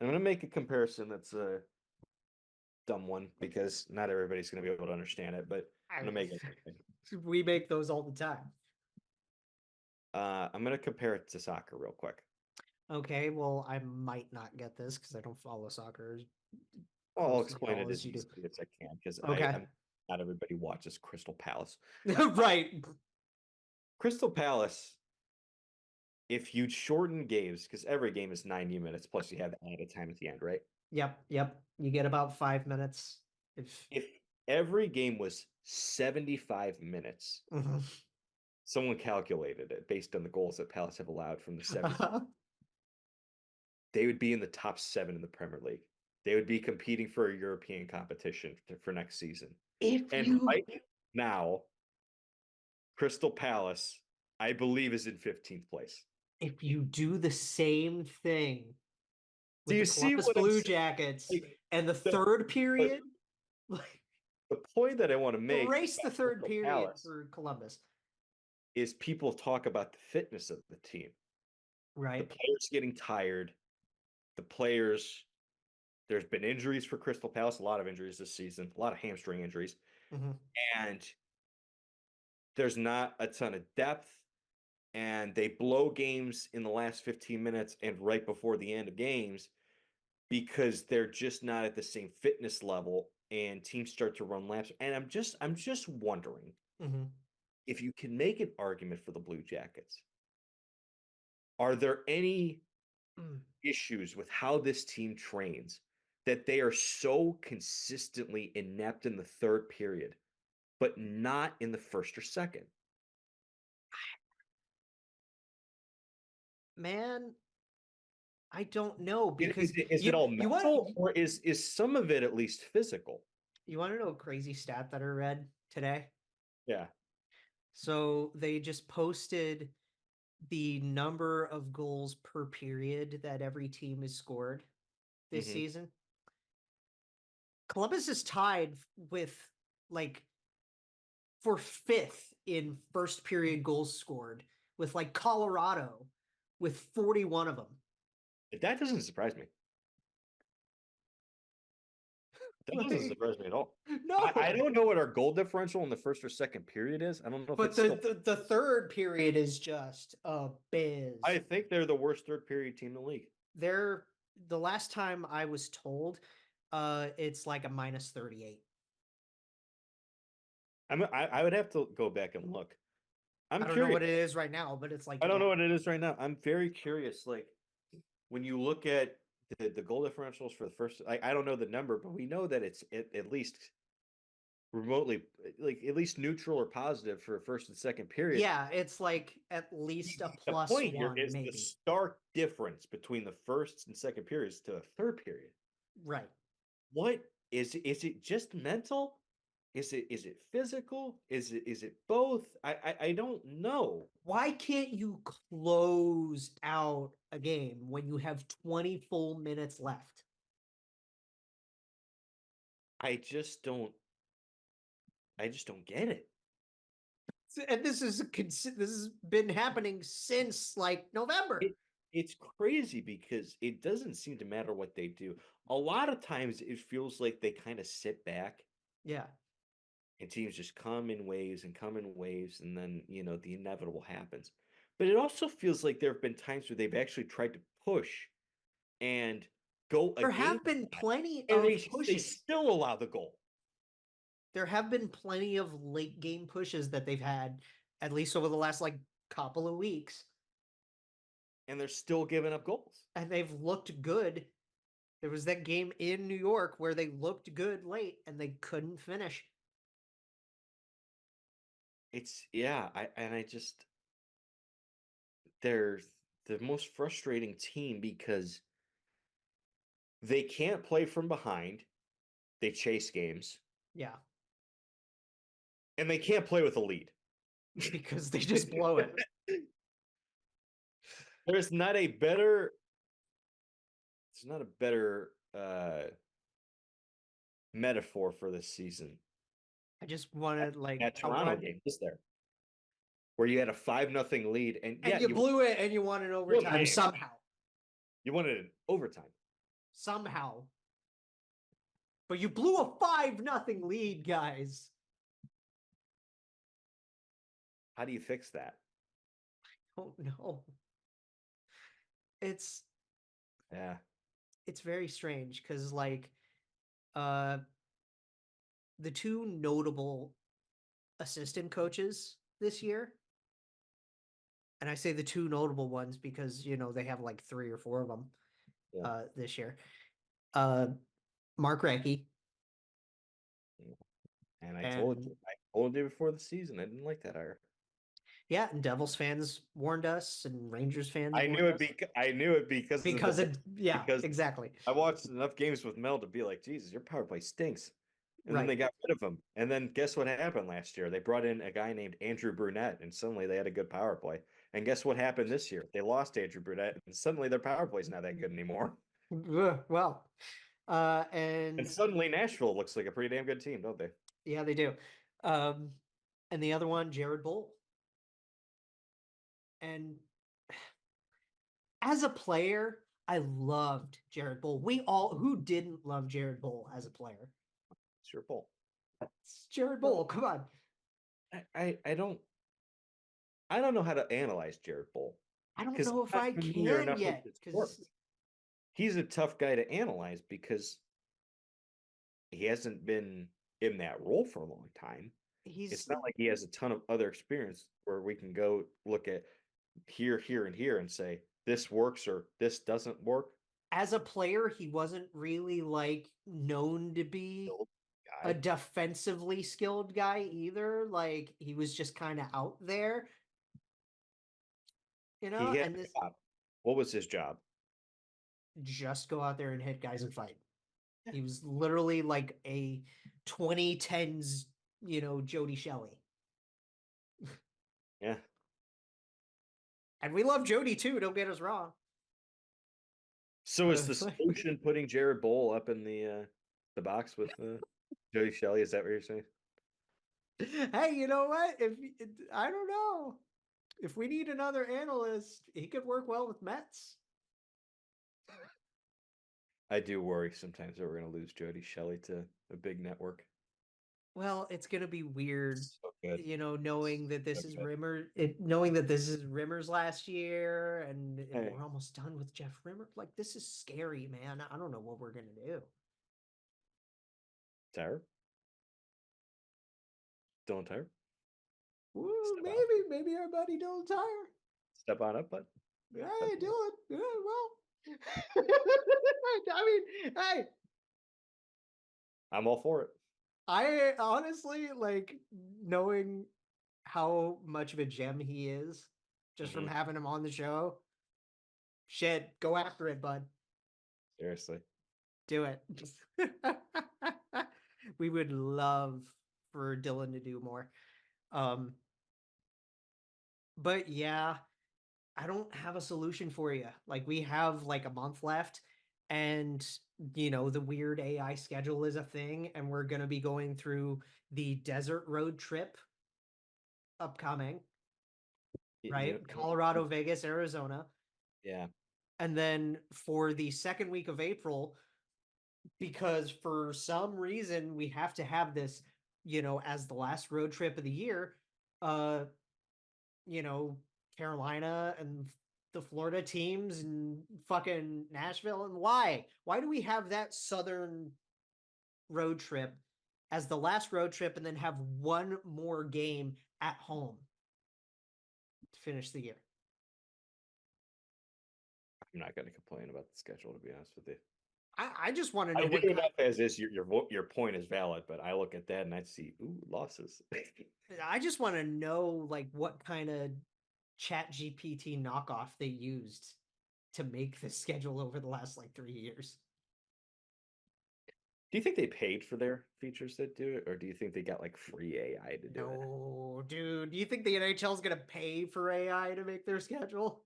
I'm gonna make a comparison that's a dumb one because not everybody's gonna be able to understand it, but I'm gonna make it. We make those all the time. I'm gonna compare it to soccer real quick. Okay, well, I might not get this because I don't follow soccer. I'll explain it as easily as I can because not everybody watches Crystal Palace. Right. Crystal Palace, if you shorten games, because every game is 90 minutes, plus you have added time at the end, right? Yep. You get about 5 minutes. If every game was 75 minutes, mm-hmm. Someone calculated it based on the goals that Palace have allowed from the 70s. They would be in the top 7 in the Premier League. they would be competing for a European competition for next season. If And you right now, Crystal Palace, I believe, is in 15th place. if you do the same thing Do with you the see Columbus what I'm Blue saying? Jackets Like, and the the- third period, like The point that I want to make erase the about third Crystal period Palace for Columbus. is people talk about the fitness of the team. The Right. players getting tired. The players, there's been injuries for Crystal Palace, a lot of injuries this season, a lot of hamstring injuries. Mhm. And there's not a ton of depth. And they blow games in the last 15 minutes and right before the end of games because they're just not at the same fitness level and teams start to run laps. And I'm just wondering Mhm. if you can make an argument for the Blue Jackets. Are there any Mm. issues with how this team trains that they are so consistently inept in the third period, but not in the first or second? Man, I don't know Is because is it all you mental or is some of it at least physical? want to know a crazy stat that I read today? Yeah. So they just posted the number of goals per period that every team has scored this Mhm. season. Columbus is tied with like for fifth in first period goals scored with like Colorado with 41 of them. That doesn't surprise me. That doesn't Like, surprise me at all. no, I don't know what our goal differential in the first or second period is. I don't know if but it's still. the third period is just a biz. I think they're the worst third period team in the league. They're the last time I was told, it's like a minus 38. I would have to go back and look. I'm I don't know curious. what it is right now, but it's like I don't know what it is right now. I'm very curious. Like when you look at the goal differentials for the first, I don't know the number, but we know that it's at least remotely, like at least neutral or positive for first and second period. Yeah, it's like at least a The plus point here one, is the maybe. stark difference between the first and second periods to the third period. Right. What is it just mental? Is it physical? Is it both? I don't know. Why can't you close out a game when you have 20 full minutes left? I just don't I just don't get it. And this has been happening since like November. It's crazy because it doesn't seem to matter what they do. A lot of times it feels like they kind of sit back Yeah. and teams just come in waves and come in waves and then, the inevitable happens. But it also feels like there have been times where they've actually tried to push and go There against have been that, plenty and of they pushes. still allow the goal. There have been plenty of late game pushes that they've had, at least over the last like couple of weeks, And they're still giving up goals. and they've looked good. There was that game in New York where they looked good late and they couldn't finish. I just they're the most frustrating team because they can't play from behind. They chase games. Yeah, And they can't play with a lead. because they just blow it. There's not a better metaphor for this season. I just wanted like That I Toronto want, game is there, where you had a 5-0 lead, and and yeah, you blew it, and you wanted overtime game. somehow, you wanted an overtime. somehow. But you blew a 5-0 lead, guys. How do you fix that? Oh no. It's Yeah. it's very strange because like uh the two notable assistant coaches this year, and I say the two notable ones because they have like 3 or 4 of them Yeah. this year. Mark Recchi And I and told you before the season, I didn't like that hire. Yeah, and Devils fans warned us, and Rangers fans I warned knew us it because of because the yeah, because exactly. I watched enough games with Mel to be like, Jesus, your power play stinks. And then Right. they got rid of him. And then guess what happened last year? They brought in a guy named Andrew Brunette, and suddenly they had a good power play. And guess what happened this year? They lost Andrew Brunette, and suddenly their power play's not that good anymore. Well, And and suddenly Nashville looks like a pretty damn good team, don't they? yeah, they do. Um, and the other one, Jared Bull. And as a player, I loved Jared Bull. We all who didn't love Jared Bull as a player. It's your fault. It's Jared Bull. Come on. I don't know how to analyze Jared Bull I don't because know if I'm I not familiar can enough with yet his work. because He's a tough guy to analyze because he hasn't been in that role for a long time. It's he's not like he has a ton of other experience where we can go look at here, here, and here and say this works or this doesn't work. as a player, he wasn't really like known to be a Guy. defensively skilled guy either. Like he was just kind of out there, He had and a this job. What was his job? just go out there and hit guys and fight. He was literally like a 2010s, Jody Shelley. Yeah. And we love Jody too, don't get us wrong. So is the solution putting Jared Bull up in the box with Jody Shelley? Is that what you're saying? Hey, you know what? If I don't know. If we need another analyst, he could work well with Mets. I do worry sometimes that we're going to lose Jody Shelley to a big network. Well, it's gonna be weird, So good. knowing that this So is good. knowing that this is Rimmer's last year, and Hey, we're almost done with Jeff Rimmer. Like this is scary, man. I don't know what we're gonna do. Tyre? Dylan Tyre? Ooh, Step on, maybe our buddy Dylan Tire. step on up, bud. Hey, That'd be nice. Dylan. Yeah, well. I mean, hey, I'm all for it. I honestly like knowing how much of a gem he is just from Mhm. having him on the show. Shit, go after it, bud. Seriously. Do it. We would love for Dylan to do more. Um, but yeah, I don't have a solution for you. Like we have like a month left and the weird AI schedule is a thing and we're going to be going through the desert road trip upcoming, right? Colorado, Vegas, Arizona. Yeah. And then for the second week of April, because for some reason we have to have this, as the last road trip of the year, uh, you know, Carolina and the Florida teams and fucking Nashville. And why? Why do we have that southern road trip as the last road trip and then have one more game at home to finish the year? I'm not going to complain about the schedule, to be honest with you. I just want to know I what do enough as is your point is valid, but I look at that and I see losses. I just want to know like what kind of chat GPT knockoff they used to make the schedule over the last like 3 years. Do you think they paid for their features that do it, or do you think they got like free AI to do it? No, dude. Do you think the NHL is going to pay for AI to make their schedule?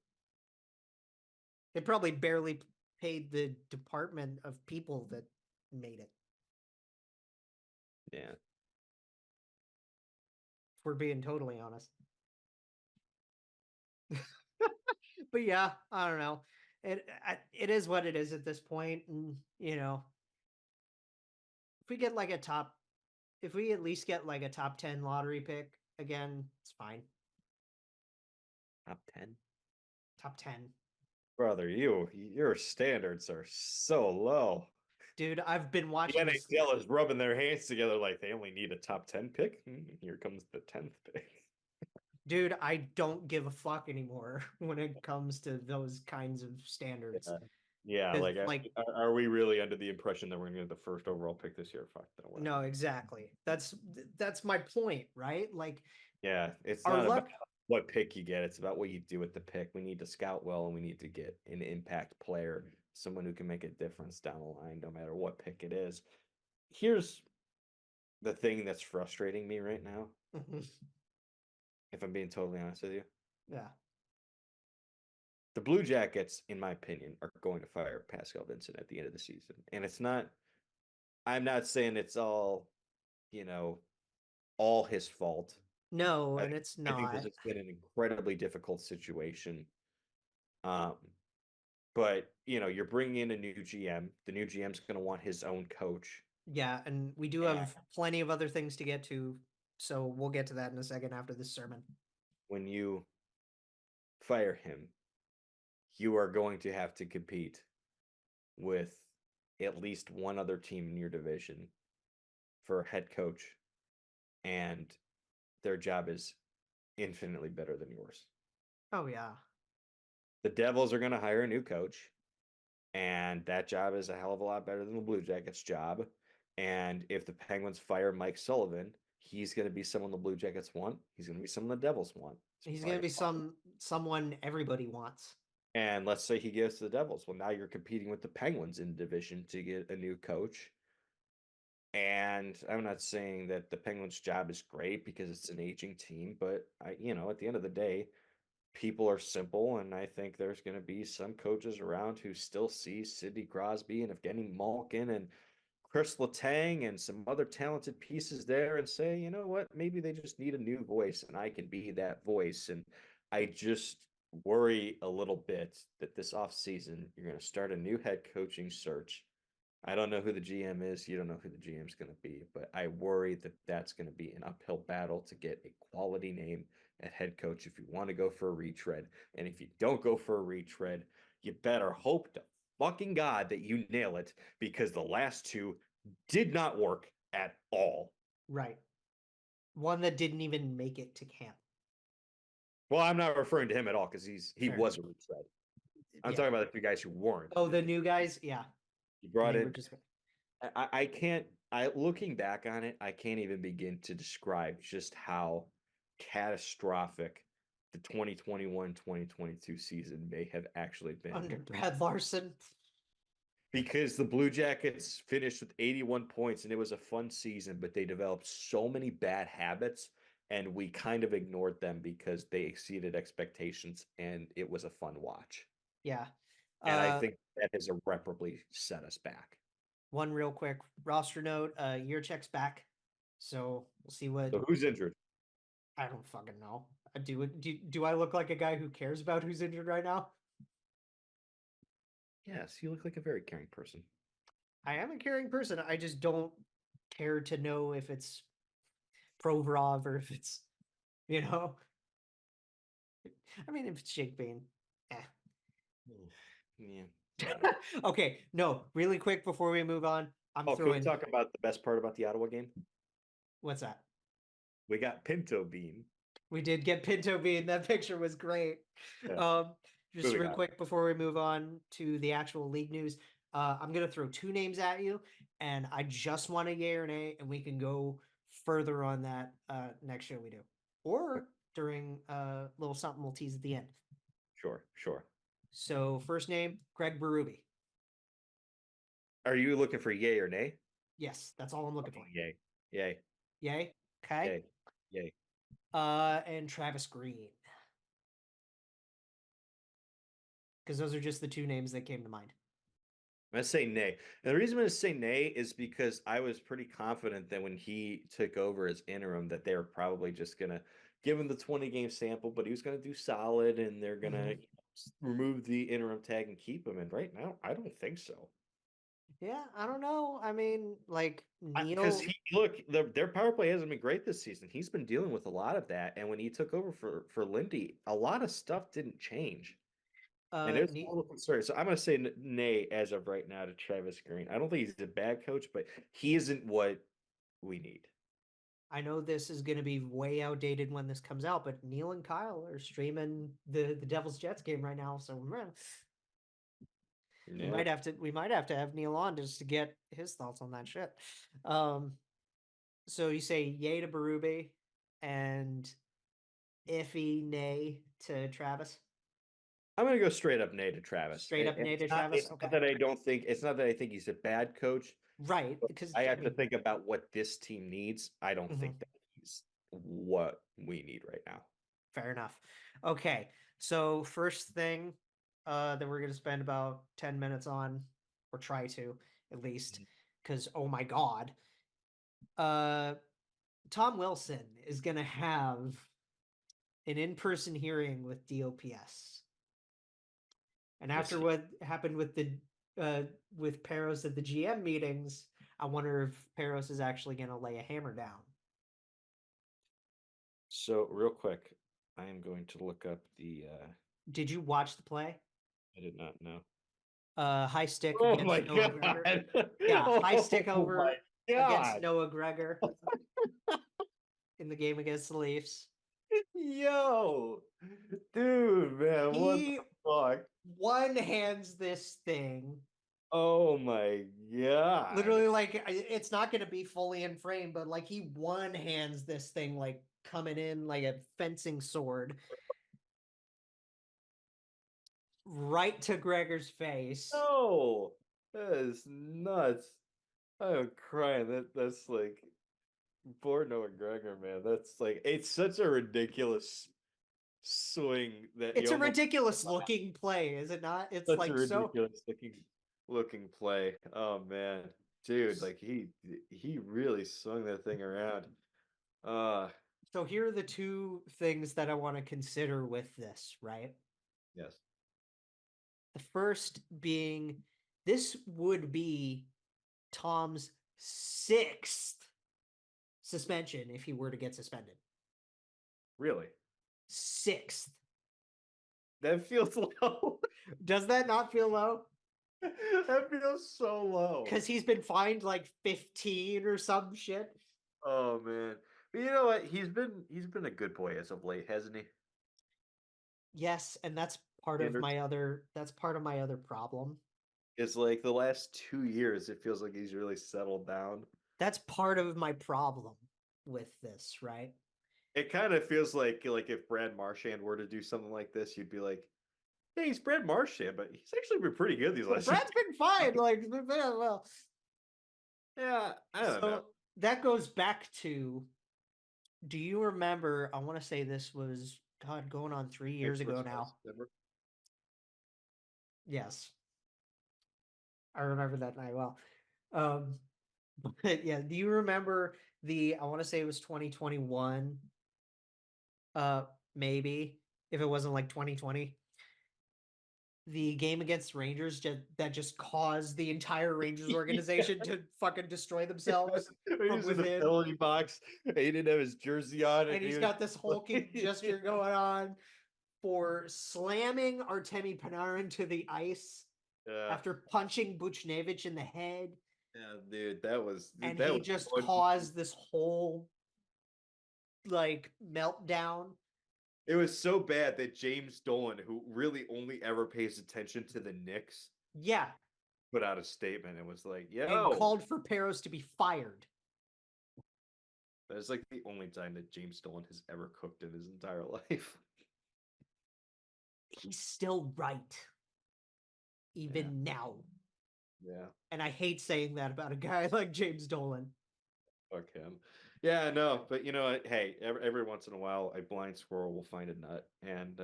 They probably barely paid the department of people that made it. Yeah. If we're being totally honest. But yeah, I don't know. It is what it is at this point, and if we get like if we at least get like a top 10 lottery pick again, it's fine. Top 10? Top 10. Brother, your standards are so low. Dude, I've been The watching this. NHL is rubbing their hands together like they only need a top 10 pick. Here comes the 10th pick. Dude, I don't give a fuck anymore when it comes to those kinds of standards. Yeah, are we really under the impression that we're going to get the first overall pick this year? Fuck, no, we're not. No, exactly. That's my point, right? Like Yeah, it's our not luck what pick you get. It's about what you do with the pick. We need to scout well, and we need to get an impact player, someone who can make a difference down the line, no matter what pick it is. Here's the thing that's frustrating me right now, if I'm being totally honest with you. Yeah. The Blue Jackets, in my opinion, are going to fire Pascal Vincent at the end of the season. And I'm not saying it's all, you know, all his fault. No, I, and it's I think this not. has been an incredibly difficult situation. Um, but, you're bringing in a new GM. The new GM's going to want his own coach. Yeah, and we do And have plenty of other things to get to, so we'll get to that in a second after this sermon. when you fire him, you are going to have to compete with at least one other team in your division for a head coach, and their job is infinitely better than yours. Oh yeah. The Devils are going to hire a new coach, and that job is a hell of a lot better than the Blue Jackets' job. And if the Penguins fire Mike Sullivan, he's going to be someone the Blue Jackets want. He's going to be someone the Devils want. He's going to be someone everybody wants. And let's say he goes to the Devils. Well, now you're competing with the Penguins in the division to get a new coach. And I'm not saying that the Penguins' job is great because it's an aging team, but at the end of the day, people are simple, and I think there's going to be some coaches around who still see Sidney Crosby and Evgeny Malkin and Chris Letang and some other talented pieces there and say, you know what, maybe they just need a new voice, and I can be that voice. And I just worry a little bit that this offseason you're going to start a new head coaching search. I don't know who the GM is. You don't know who the GM is going to be, but I worry that that's going to be an uphill battle to get a quality name at head coach if you want to go for a retread. And if you don't go for a retread, you better hope to fucking God that you nail it, because the last two did not work at all. Right. One that didn't even make it to camp. Well, I'm not referring to him at all because he Fair was a retread. I'm Yeah. talking about the 3 guys who weren't. Oh, the new guys? Yeah. You brought They in. were just I can't. Looking back on it, I can't even begin to describe just how catastrophic the 2021-2022 season may have actually been. under Brad Larson. Because the Blue Jackets finished with 81 points and it was a fun season, but they developed so many bad habits and we kind of ignored them because they exceeded expectations and it was a fun watch. Yeah. And I think that has irreparably set us back. One real quick roster note, year check's back. So we'll see what. So who's injured? I don't fucking know. Do I look like a guy who cares about who's injured right now? Yes, you look like a very caring person. I am a caring person. I just don't care to know if it's Provorov or if it's, you know. I mean, if it's Jake Bain, Yeah. Okay, no, really quick before we move on, Can we talk about the best part about the Ottawa game? What's that? We got Pinto Bean. We did get Pinto Bean. That picture was great. Yeah. Just real quick before we move on to the actual league news, I'm gonna throw 2 names at you, and I just want a yay or nay, and we can go further on that next show we do, or during a little something we'll tease at the end. Sure. So first name, Craig Berube. Are you looking for yay or nay? Yes, that's all I'm looking for. Yay. Yay. Okay. Yay. And Travis Green. Because those are just the 2 names that came to mind. I'm going to say nay. And the reason I'm going to say nay is because I was pretty confident that when he took over as interim that they were probably just going to give him the 20-game sample, but he was going to do solid and they're going to remove the interim tag and keep him. And right now, I don't think so. Yeah, I don't know. I mean, like Neil. Because their power play hasn't been great this season. He's been dealing with a lot of that. And when he took over for Lindy, a lot of stuff didn't change. And there's a little concern. So I'm going to say nay as of right now to Travis Green. I don't think he's a bad coach, but he isn't what we need. I know this is going to be way outdated when this comes out, but Neil and Kyle are streaming the Devils Jets game right now, so we might have to have Neil on just to get his thoughts on that shit. So you say yay to Berube, and iffy nay to Travis? I'm gonna go straight up nay to Travis. Straight up nay to Travis? It's Okay. not that I don't think it's not that I think he's a bad coach. Right. Because I have to think about what this team needs. I don't Mhm. think that he's what we need right now. Fair enough. Okay. So first thing that we're gonna spend about 10 minutes on, or try to at least, because oh my god. Tom Wilson is gonna have an in-person hearing with DOPS. And after what happened with the with Peros at the GM meetings, I wonder if Peros is actually gonna lay a hammer down. So real quick, I am going to look up the Did you watch the play? I did not know. High stick Oh against my Noah god. Gregor. Yeah, high stick Oh over my against god. Noah Gregor in the game against the Leafs. Yo. Dude, man, what He the fuck? one hands this thing. Oh my god. Literally, like it's not gonna be fully in frame, but like he one hands this thing like coming in like a fencing sword right to Gregor's face. No. That is nuts. I'm crying. That's like poor Noah Gregor, man. That's like it's such a ridiculous swing that It's you a almost ridiculous looking play, is it not? It's such a like so. ridiculous looking play. Oh man. Dude, like he really swung that thing around. Uh So here are the two things that I want to consider with this, right? yes. The first being this would be Tom's sixth suspension if he were to get suspended. Really? Sixth. That feels low. Does that not feel low? That feels so low. Because he's been fined like 15 or some shit. Oh man. But you know what? He's been a good boy as of late, hasn't he? Yes, and that's part of Standards. my other problem. It's like the last 2 years, it feels like he's really settled down. That's part of my problem with this, right? It kind of feels like if Brad Marchand were to do something like this, you'd be like, "Hey, he's Brad Marchand, but he's actually been pretty good these last." Brad's been fine. Like, well, Yeah, I don't know. so that goes back to, do you remember? I want to say this was God going on 3 years ago now. Yes, I remember that night well. Um, but yeah, do you remember I want to say it was 2021. Maybe if it wasn't like 2020. The game against Rangers that just caused the entire Rangers organization to fucking destroy themselves He from was in the within. penalty box. He didn't have his jersey on, And he's got this hulking gesture going on for slamming Artemi Panarin to the ice after punching Buchnevich in the head. Yeah, dude, that was And that he was just one- caused this whole like meltdown. It was so bad that James Dolan, who really only ever pays attention to the Knicks, Yeah. put out a statement and was like, And "Yo," called for Peros to be fired. that's like the only time that James Dolan has ever cooked in his entire life. He's still right. Even now. Yeah, And I hate saying that about a guy like James Dolan. fuck him. Yeah, no, but you know what? Hey, every once in a while, a blind squirrel will find a nut, and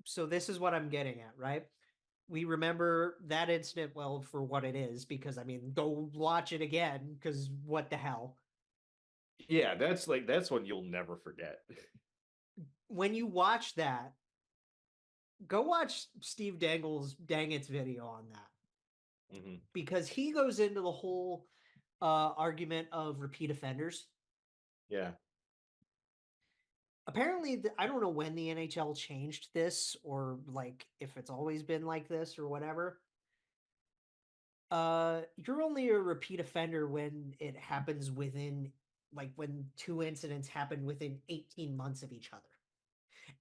So this is what I'm getting at, right? We remember that incident well for what it is, because I mean, go watch it again, because what the hell? yeah, that's one you'll never forget. When you watch that, go watch Steve Dangit's video on that. Mm-hmm. Because he goes into the whole argument of repeat offenders. Yeah. Apparently, I don't know when the NHL changed this, or like if it's always been like this or whatever. You're only a repeat offender when it happens within, like, when two incidents happen within 18 months of each other.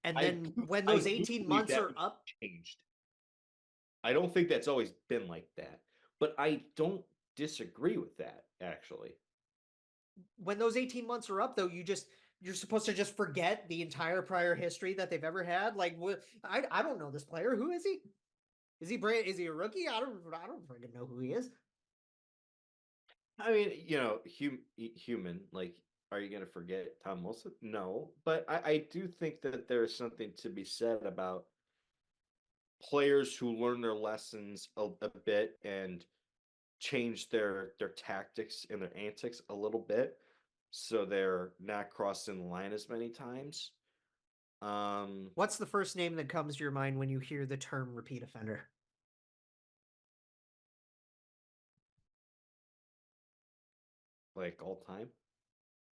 And then when those 18 months are up, changed. I don't think that's always been like that, but I don't disagree with that actually. when those 18 months are up, though, you just you're supposed to just forget the entire prior history that they've ever had. Like, I don't know this player. Who is he? Is he a rookie? I don't freaking know who he is. I mean, human. Like, are you going to forget Tom Wilson? No, but I do think that there's something to be said about players who learn their lessons a bit and change their tactics and their antics a little bit, so they're not crossing the line as many times. What's the first name that comes to your mind when you hear the term repeat offender? Like all time.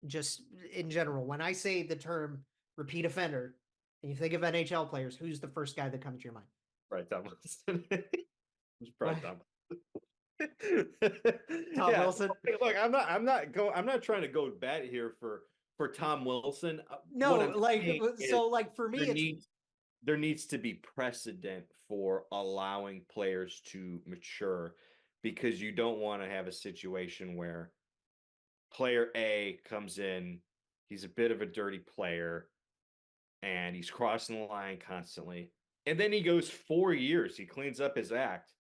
Just in general, when I say the term repeat offender, and you think of NHL players, who's the first guy that comes to your mind? Right, Tom Wilson. It's probably Tom. Tom Wilson. Look, I'm not trying to go bad here for Tom Wilson. No, like for me, there needs to be precedent for allowing players to mature, because you don't want to have a situation where player A comes in, he's a bit of a dirty player, and he's crossing the line constantly. And then he goes 4 years, he cleans up his act,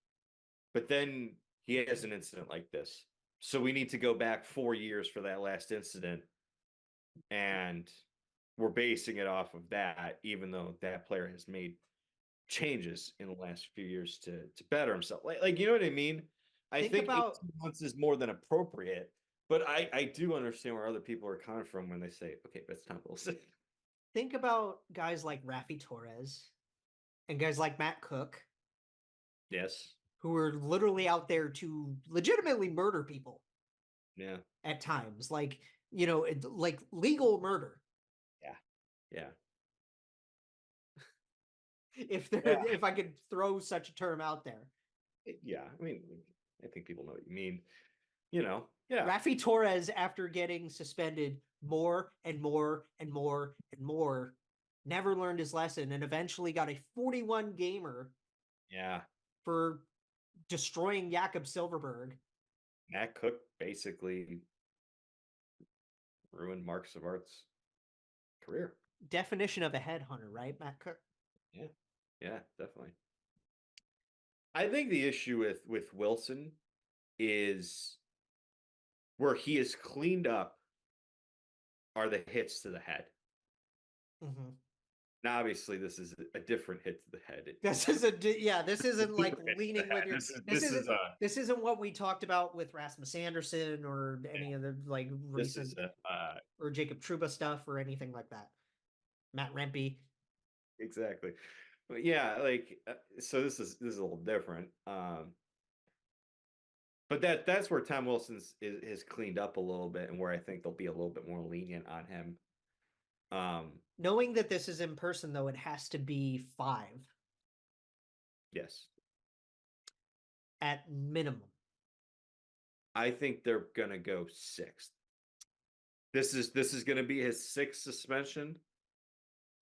but then he has an incident like this. So we need to go back 4 years for that last incident. And we're basing it off of that, even though that player has made changes in the last few years to better himself. Like you know what I mean? I think about 18 months is more than appropriate, but I do understand where other people are coming from when they say, okay, that's Tom Wilson. Think about guys like Raffi Torres and guys like Matt Cook. Yes. Who are literally out there to legitimately murder people. Yeah. At times, like, like legal murder. Yeah. If I could throw such a term out there. Yeah, I mean, I think people know what you mean. Yeah. Raffi Torres, after getting suspended more and more and more and more, never learned his lesson and eventually got a 41 gamer. Yeah. For destroying Jakob Silverberg. Matt Cook basically ruined Mark Savart's career. Definition of a headhunter, right, Matt Cook? Yeah, definitely. I think the issue with Wilson is where he is cleaned up are the hits to the head. Mm-hmm. Now, obviously, this is a different hit to the head. This isn't like leaning with your. This isn't what we talked about with Rasmus Anderson or any of the like recent or Jacob Trouba stuff or anything like that. Matt Rempe. Exactly. But yeah, like so this is a little different. But that's where Tom Wilson's is cleaned up a little bit, and where I think they'll be a little bit more lenient on him. Knowing that this is in person, though, it has to be 5. Yes. At minimum. I think they're gonna go 6. This is gonna be his 6th suspension.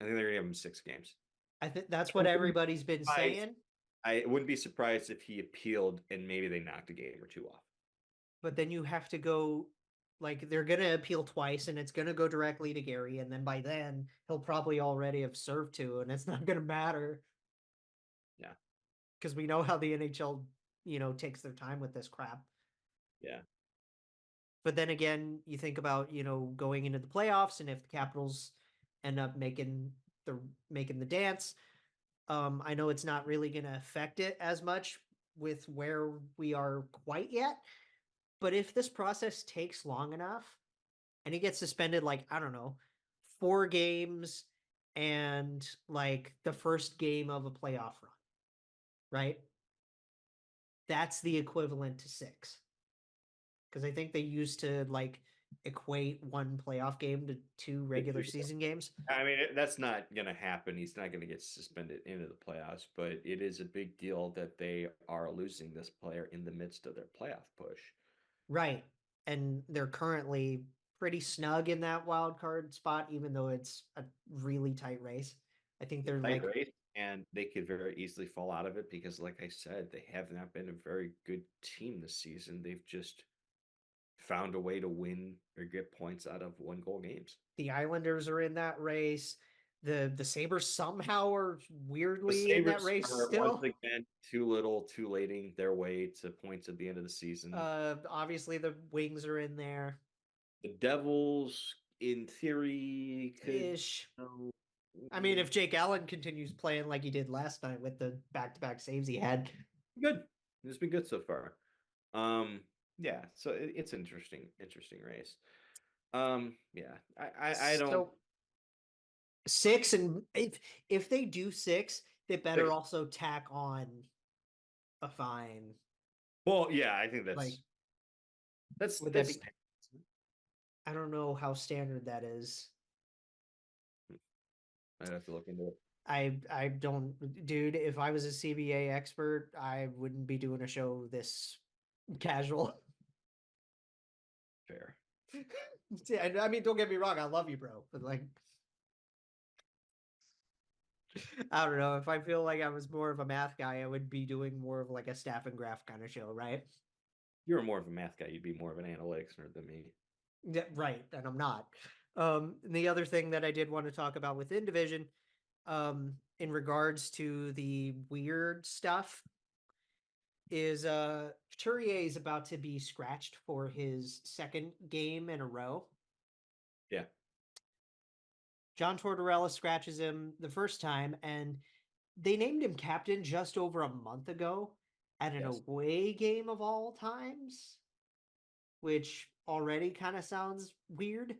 I think they're gonna give him 6 games. I think that's what everybody's been saying. I wouldn't be surprised if he appealed and maybe they knocked a game or 2 off. But then you have to go, like, they're going to appeal twice and it's going to go directly to Gary. And then by then he'll probably already have served 2 and it's not going to matter. Yeah. Because we know how the NHL, takes their time with this crap. Yeah. But then again, you think about, going into the playoffs, and if the Capitals end up making the dance, I know it's not really going to affect it as much with where we are quite yet. But if this process takes long enough and he gets suspended, like, I don't know, 4 games and like the first game of a playoff run, right? That's the equivalent to 6. Because I think they used to like equate 1 playoff game to 2 regular season games. I mean, that's not going to happen. He's not going to get suspended into the playoffs, but it is a big deal that they are losing this player in the midst of their playoff push. Right. And they're currently pretty snug in that wild card spot, even though it's a really tight race. I think they're tight race, and they could very easily fall out of it because, like I said, they have not been a very good team this season. They've just found a way to win or get points out of 1-goal games. The Islanders are in that race. The Sabres somehow are The weirdly in that Sabres race are still. once again too little, too lating their way to points at the end of the season. Obviously the Wings are in there. The Devils, in theory, could. Ish. I mean, if Jake Allen continues playing like he did last night with the back-to-back saves he had, good. It's been good so far. Yeah, so it's interesting race. Yeah, I don't. So 6, and if they do 6, they better also tack on a fine. Well, yeah, I think Like, that's would that be? I don't know how standard that is. I'd have to look into it. I don't, dude. If I was a CBA expert, I wouldn't be doing a show this casual. Fair. Yeah, I mean, don't get me wrong. I love you, bro. But like, I don't know. If I feel like I was more of a math guy, I would be doing more of like a staff and graph kind of show, right? You're more of a math guy. You'd be more of an analytics nerd than me. Yeah, right. And I'm not. The other thing that I did want to talk about within division, in regards to the weird stuff, is Couturier is about to be scratched for his second game in a row. Yeah. John Tortorella scratches him the first time, and they named him captain just over a month ago at an away game of all times, which already kind of sounds weird.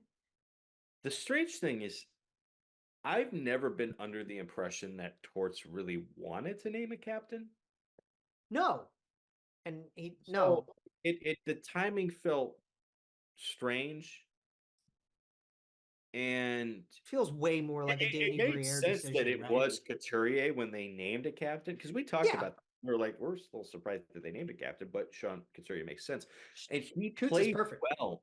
The strange thing is, I've never been under the impression that Torts really wanted to name a captain. No. And the timing felt strange. And feels way more like a Danny made Briere sense decision, that it right? was Couturier when they named a captain, because we talked about that. We were like, we're still surprised that they named a captain, but Sean Couturier makes sense. And he played well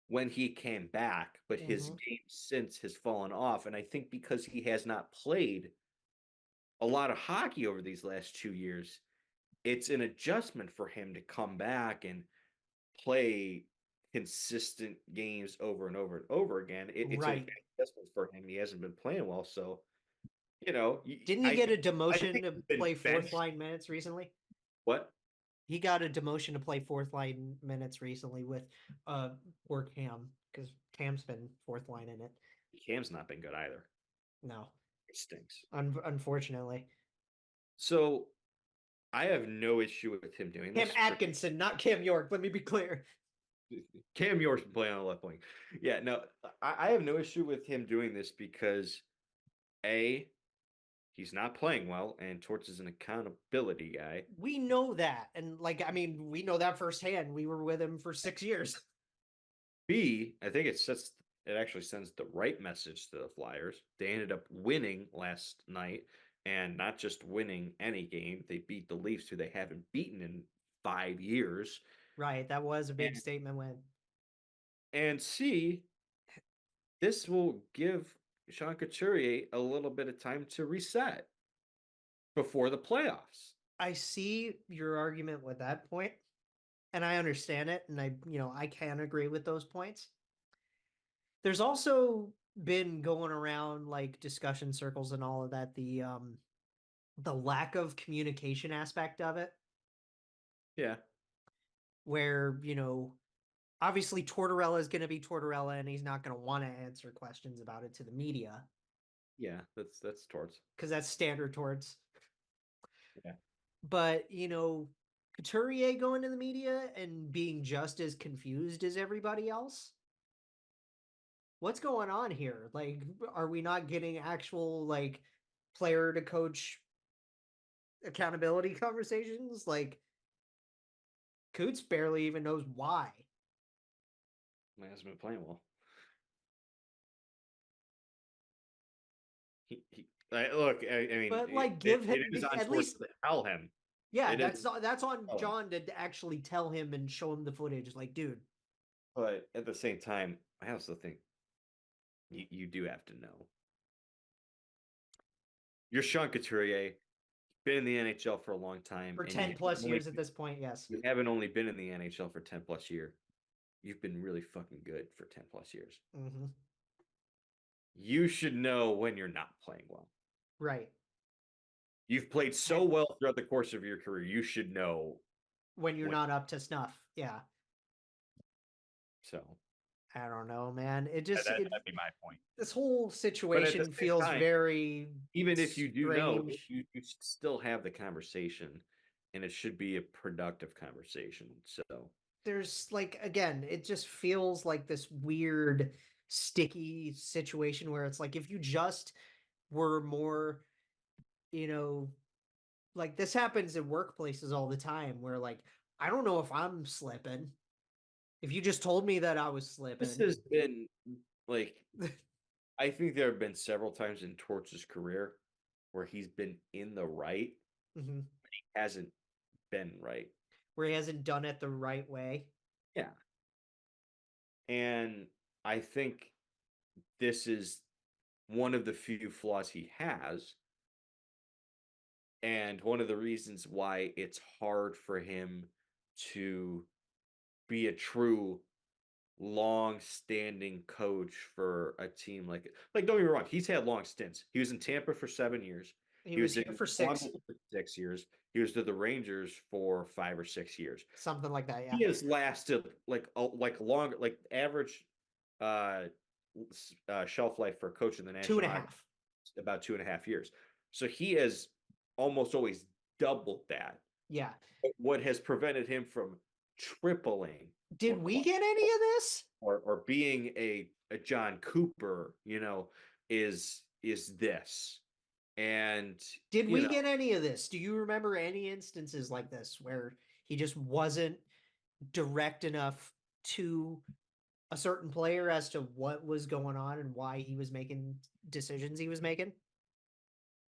when he came back, but his game since has fallen off. And I think because he has not played a lot of hockey over these last 2 years, it's an adjustment for him to come back and play consistent games over and over and over again. It's an adjustment for him. He hasn't been playing well, so didn't he get a demotion to play fourth line minutes recently? What? He got a demotion to play fourth line minutes recently with or Cam, because Cam's been fourth line in it. Cam's not been good either. No, it stinks. Unfortunately. So I have no issue with him doing this. Cam Atkinson, not Cam York. Let me be clear. Cam York's playing on the left wing. Yeah, no, I have no issue with him doing this because he's not playing well, and Torts is an accountability guy. We know that, and we know that firsthand. We were with him for 6 years. B, I think it actually sends the right message to the Flyers. They ended up winning last night, and not just winning any game. They beat the Leafs, who they haven't beaten in 5 years. Right, that was a big statement win. And C, this will give Sean Couturier a little bit of time to reset before the playoffs. I see your argument with that point, and I understand it, and I can agree with those points. There's also been going around like discussion circles and all of that, the lack of communication aspect of it. Yeah. Where, obviously Tortorella is going to be Tortorella, and he's not going to want to answer questions about it to the media. Yeah, that's Torts. Because that's standard Torts. Yeah. But, Couturier going to the media and being just as confused as everybody else. What's going on here? Like, are we not getting actual, like, player to coach accountability conversations? Like, Coots barely even knows why. He hasn't been playing well. Look, I mean, but like, give him at least tell him. Yeah, that's on John to actually tell him and show him the footage. Like, dude. But at the same time, I also think you do have to know. You're Sean Couturier, been in the NHL for a long time. For 10 plus years at this point, yes. You haven't only been in the NHL for 10 plus years. you've been really fucking good for 10 plus years. Mm-hmm. You should know when you're not playing well. Right. You've played so well throughout the course of your career. You should know When you're not up to snuff. Yeah. So I don't know, man. It just that'd be my point. this whole But at the situation same feels time, very even if you do know, strange. you should still have the conversation, and it should be a productive conversation. So There's like again, it just feels like this weird sticky situation where it's like if you just were more, you know, like this happens in workplaces all the time where like I don't know if I'm slipping. If you just told me that I was this slipping. has been like, I think there have been several times in Torch's career where he's been in the right, Mhm. but he hasn't been right. Where he hasn't done it the right way. Yeah. And I think this is one of the few flaws he has. And one of the reasons why it's hard for him to be a true long-standing coach for a team like don't get me wrong, he's had long stints. He was in Tampa for 7 years. He was in here for 6, Columbus for 6 years. He was to the Rangers for 5 or 6 years. something like that. Yeah, He has lasted like longer, like average uh, shelf life for a coach in the National 2.5. Hockey, about 2.5 years. So he has almost always doubled that. Yeah. But what has prevented him from tripling Did we get any of this? or being a John Cooper, is this. And did we get any of this? Do you remember any instances like this where he just wasn't direct enough to a certain player as to what was going on and why he was making decisions he was making?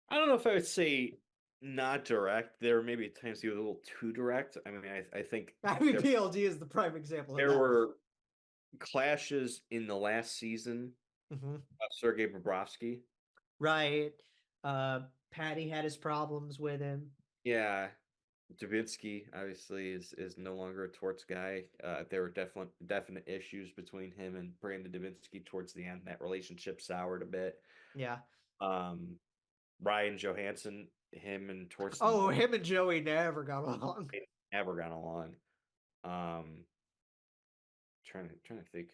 I don't know if I would say not direct. There may be times he was a little too direct. I mean, I think PLD is the prime example of there that. were clashes in the last season Mhm. of Sergei Bobrovsky. Right. Patty had his problems with him. Yeah. Davinsky obviously is no longer a Torts guy. There were definite issues between him and Brandon Davinsky towards the end. That relationship soured a bit. Yeah. Ryan Johansson, him and Torts. Oh, him and Joey never got along. Never got along. Trying to think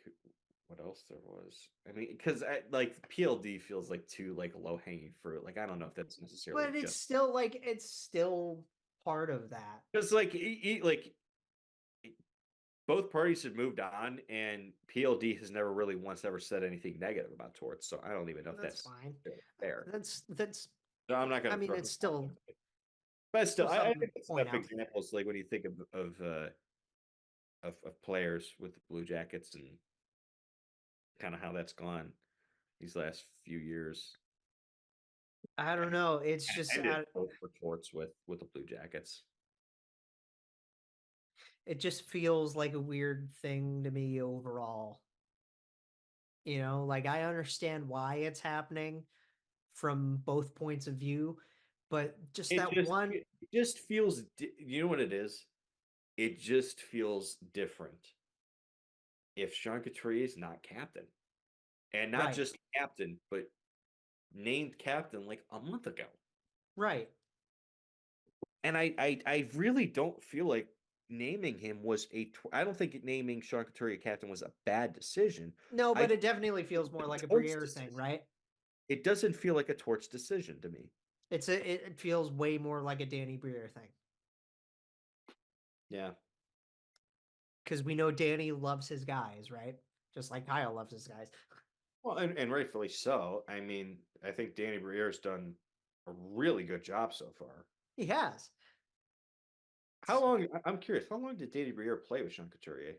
what else there was. I mean, because like PLD feels like too like low hanging fruit. Like I don't know if that's necessarily. But it's still part of that. Because like like both parties have moved on, and PLD has never really once ever said anything negative about Torts. So I don't even know if that's fine. fair. That's. So I'm not gonna. I mean, it's still. But still, I think it's point enough out. examples. Like when you think of players with the Blue Jackets and kind of how that's gone these last few years. I don't know. It's just for Torts with the Blue Jackets. it just feels like a weird thing to me overall. Like I understand why it's happening from both points of view, but it just feels, you know what it is? It just feels different if Sean Couturier is not captain. And not just captain, but named captain like a month ago. Right. And I really don't feel like naming him was I don't think naming Sean Couturier captain was a bad decision. No, but it definitely feels more like a Briere thing, right? It doesn't feel like a Torts decision to me. It feels way more like a Danny Briere thing. Yeah. Because we know Danny loves his guys, right? Just like Kyle loves his guys. Well, and rightfully so. I mean, I think Danny Briere's done a really good job so far. He has. How long? I'm curious. How long did Danny Briere play with Sean Couturier?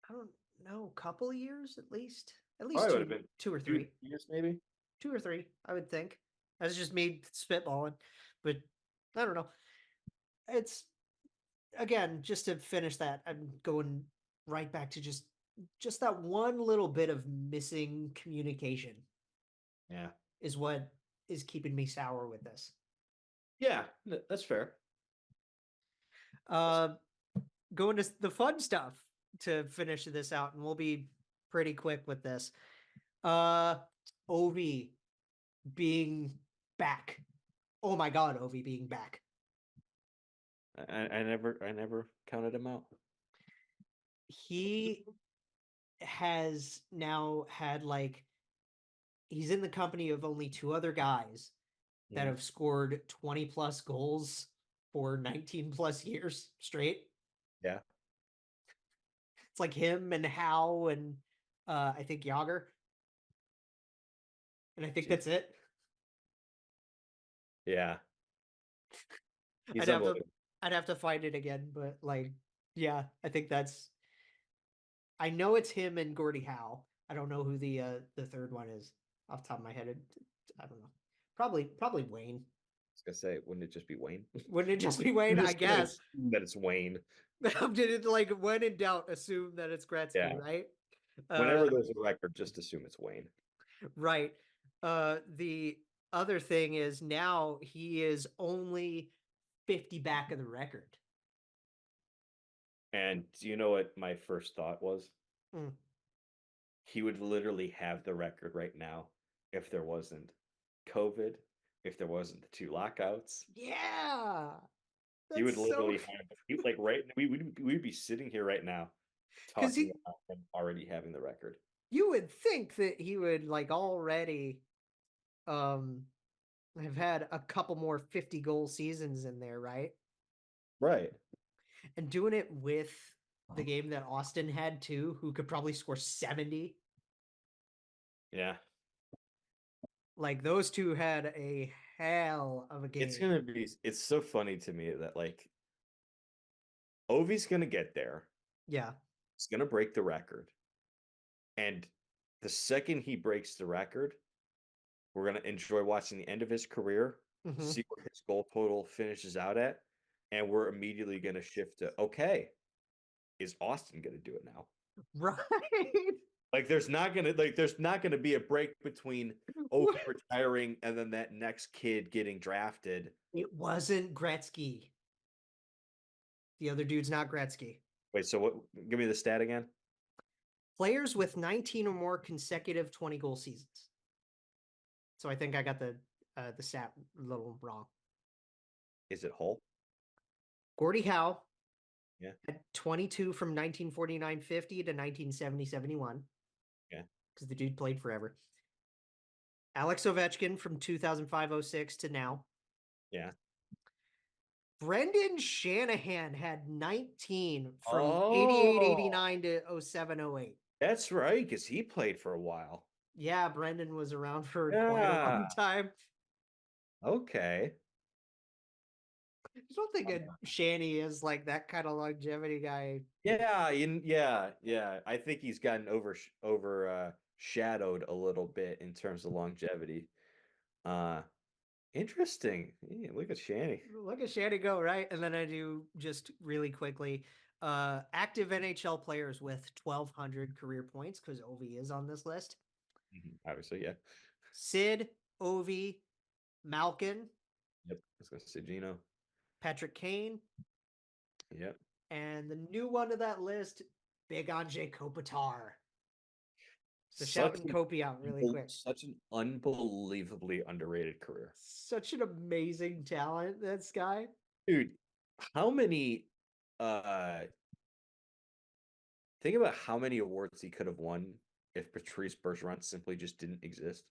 I don't know. Couple of years at least. At Probably least would have been 2 or 3 years, maybe 2 or 3. I would think. That's just me spitballing, but I don't know. It's again just to finish that. I'm going right back to just that one little bit of missing communication. Yeah, is what is keeping me sour with this. Yeah, that's fair. Going to the fun stuff. to finish this out, and we'll be pretty quick with this. Ovi being back. Oh my God, Ovi being back. I never counted him out. He has now had like he's in the company of only two other guys that have scored 20 plus goals for 19 plus years straight. Yeah. It's like him and Howe and I think Yager. And I think Jeez. that's it. Yeah. He's I'd have to unbelievable. I'd have to find it again, but like yeah, I think that's I know it's him and Gordie Howe. I don't know who the third one is off the top of my head. I don't know. Probably Wayne. I was gonna say, wouldn't it just be Wayne? Wouldn't it just be Wayne? I'm I just gonna guess. assume that it's Wayne. Did it like when in doubt, assume that it's Gretzky, Yeah. right? Whenever there's a record, just assume it's Wayne. Right. The other thing is now he is only 50 back of the record. And do you know what my first thought was? Mm. He would literally have the record right now if there wasn't COVID, if there wasn't the 2 lockouts. Yeah. He would That's literally so have like right we'd be sitting here right now because talking about him already having the record. you would think that he would like already have had a couple more 50 goal seasons in there, right? Right. And doing it with the game that Austin had too, who could probably score 70. Yeah. Like those two had a hell of a game. It's so funny to me that like Ovi's gonna get there. Yeah. He's gonna break the record. And the second he breaks the record, we're gonna enjoy watching the end of his career, see what his goal total finishes out at, and we're immediately gonna shift to okay, is Austin gonna do it now? Right. Like there's not gonna be a break between Ovi retiring and then that next kid getting drafted. It wasn't Gretzky. The other dude's not Gretzky. Wait, so what? Give me the stat again. Players with 19 or more consecutive 20 goal seasons. So I think I got the stat a little wrong. Is it Hull? Gordie Howe. Yeah. Had 22 from 1949-50 to 1970-71. Yeah. Because the dude played forever. Alex Ovechkin from 2005-06 to now. Yeah. Brendan Shanahan had 19 from 88-89 to 07-08. That's right, because he played for a while. Yeah, Brendan was around for quite a long time. Okay. I don't think Shanny is like that kind of longevity guy. Yeah, yeah. I think he's gotten overshadowed a little bit in terms of longevity. Interesting. Yeah, look at Shanny. Look at Shanny go, right? And then I do just really quickly active NHL players with 1,200 career points because Ovi is on this list. Obviously, yeah. Sid, Ovi, Malkin. Yep. I was going to say Gino. Patrick Kane. Yep. And the new one to that list, Big Anjay Kopitar. So shouting Kopi out really quick. Such an unbelievably underrated career. Such an amazing talent, this guy. Dude, how many think about how many awards he could have won if Patrice Bergeron simply just didn't exist.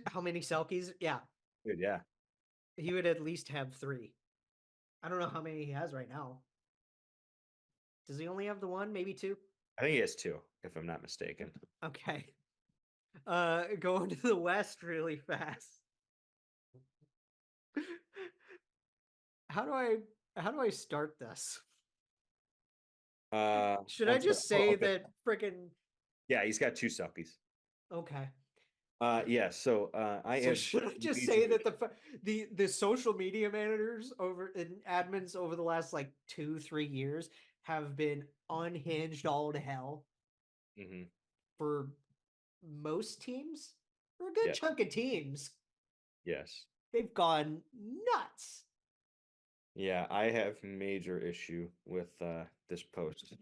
How many Selkies? Yeah. Dude, yeah. He would at least have 3. I don't know how many he has right now. Does he only have the 1? Maybe 2? I think he has 2, if I'm not mistaken. Okay. Going to the West really fast. How do I start this? Should I just say that freaking? Yeah, he's got 2 Selkies. Okay. Yeah. So should I just say that the social media managers and admins over the last like 2-3 years have been unhinged all to hell for most teams, for a good chunk of teams. Yes. They've gone nuts. Yeah, I have major issue with this post.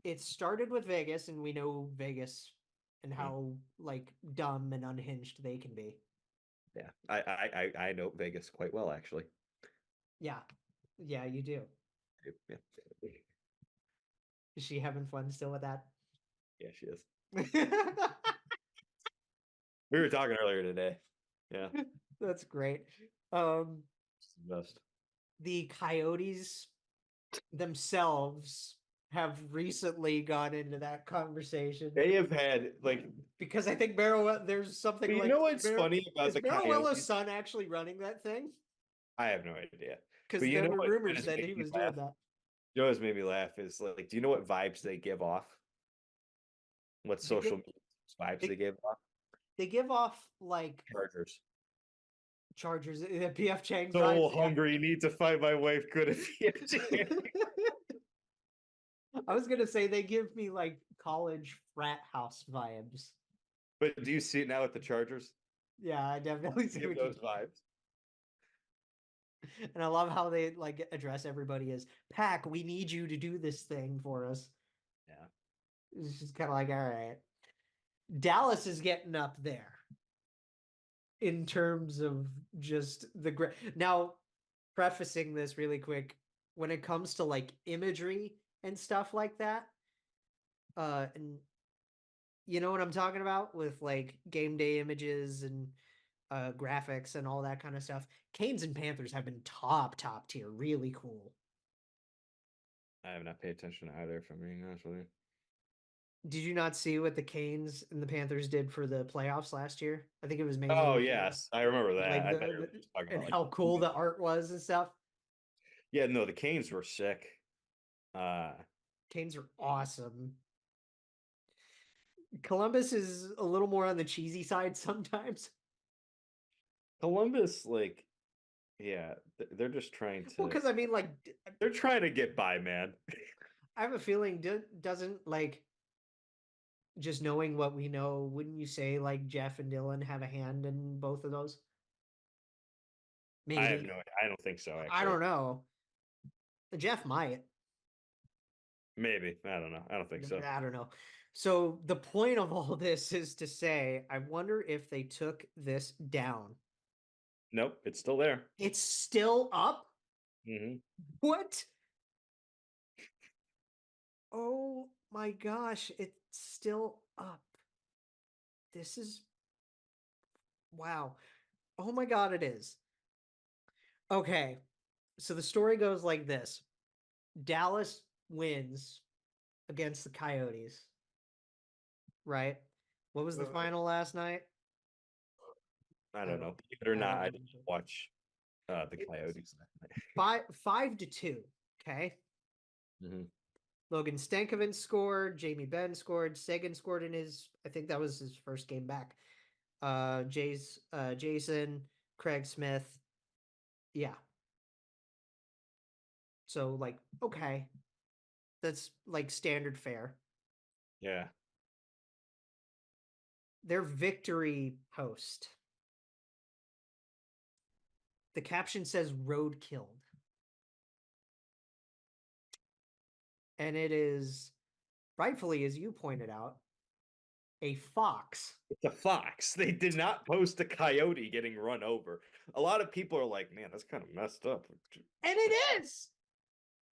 it started with Vegas, and we know Vegas and how like dumb and unhinged they can be. Yeah, I know Vegas quite well, actually. Yeah, yeah, you do. Yeah, Is she having fun still with that? yeah, she is. We were talking earlier today. Yeah, That's great. Um, it's the best. the Coyotes themselves have recently gone into that conversation They have had like, because I think there's something you like know what's funny about is the Maruella's Coyotes? son actually running that thing? I have no idea. Because But you there know were what rumors has that made he me was laugh? doing that. You know what's made me laugh is like, do you know what vibes they give off? What They social give media vibes they they, give off? they give off like Chargers. Chargers, the PF Chang's So vibes. Yeah. hungry, need to find my wife. Good at I was gonna say they give me like college frat house vibes. But do you see it now with the Chargers? Yeah, I definitely see Give what you. those vibes. And I love how they like address everybody as Pack. We need you to do this thing for us. Yeah. It's just kind of like, all right. Dallas is getting up there in terms of just the great. Now, prefacing this really quick, when it comes to like imagery and stuff like that, and you know what I'm talking about with like game day images and graphics and all that kind of stuff. Canes and Panthers have been top tier, really cool. I have not paid attention to either, if I'm being honest with you. Did you not see what the Canes and the Panthers did for the playoffs last year? I think it was mainly Oh yes, I remember that. like I thought you were just talking and about like how cool the art was and stuff. yeah, no, the Canes were sick. Uh Canes are awesome. Columbus is a little more on the cheesy side sometimes. Columbus, like, yeah, they're just trying Well, to because I mean, like, they're trying to get by, man. I have a feeling doesn't like just knowing what we know. Wouldn't you say like Jeff and Dylan have a hand in both of those? I have Maybe. no I don't think so, I actually. don't know. Jeff might. Maybe. I don't know. I don't think so. I don't know. So the point of all this is to say, I wonder if they took this down. Nope, it's still there. It's still up? Hmm. What? Oh my gosh, it's still up. This is wow. Oh my god, it is. Okay. So the story goes like this. Dallas wins against the Coyotes, right? What was the final last night? I I don't don't know. Believe it or I not, don't I remember. didn't watch the It Coyotes last night. was 5-2. Okay. Hmm. Logan Stankoven scored. Jamie Benn scored. Sagan scored in his. I think that was his first game back. Jason, Craig Smith. Yeah. So like, okay, that's like standard fare. Yeah. Their victory post. The caption says "road killed," and it is rightfully, as you pointed out, a fox. It's a fox. They did not post a coyote getting run over. A lot of people are like, man, that's kind of messed up. And it is.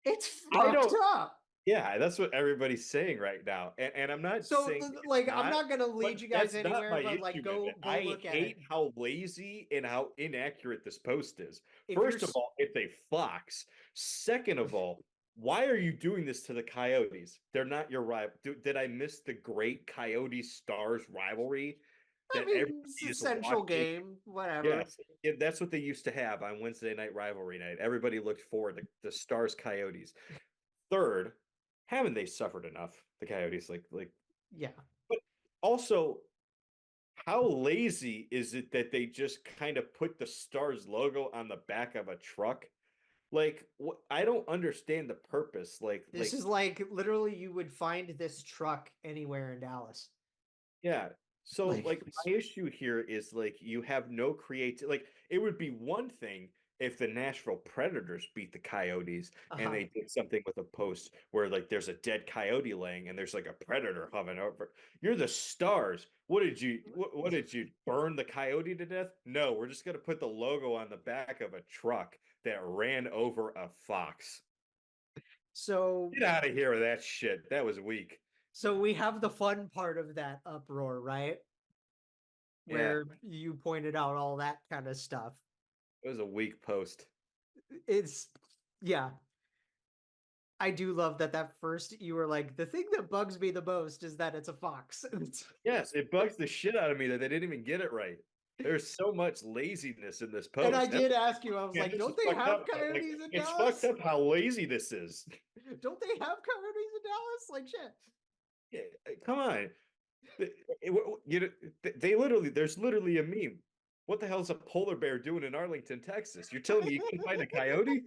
It's I fucked don't. up. Yeah, that's what everybody's saying right now. And I'm not So saying like it's I'm not, not gonna but lead you guys that's not anywhere, my but like issue with go it. I look at it. hate how lazy and how inaccurate this post is. If First you're of all, it's a fox. Second of all, why are you doing this to the Coyotes? They're not your rival. Did I miss the great Coyote Stars rivalry I that mean, everybody it's a is central watching? game, whatever. Yes, that's what they used to have on Wednesday night rivalry night. Everybody looked forward to the Stars Coyotes. Third, haven't they suffered enough? The Coyotes, like, Yeah. but also, how lazy is it that they just kind of put the Stars logo on the back of a truck? Like, I don't understand the purpose. This is like literally you would find this truck anywhere in Dallas. yeah. So, Like like, my issue here is like you have no creative. Like, it would be one thing if the Nashville Predators beat the Coyotes and Uh-huh. they did something with a post where like there's a dead coyote laying and there's like a predator hovering over. You're the Stars. What did you burn the coyote to death? No, we're just gonna put the logo on the back of a truck that ran over a fox. So Get out of here with that shit. That was weak. so we have the fun part of that uproar, right? Yeah, Where you pointed out all that kind of stuff. it was a weak post. It's yeah. I do love that first you were like, the thing that bugs me the most is that it's a fox. Yes, it bugs the shit out of me that they didn't even get it right. There's so much laziness in this And I post. did ask you, I was Man, like, this don't is they fucked have up. Like, coyotes in it's fucked Dallas? up how lazy this is. Don't they have coyotes in Dallas? Like shit. Yeah, come on. You know, they literally, there's literally a meme. What the hell is a polar bear doing in Arlington, Texas? You're telling me you can find a coyote?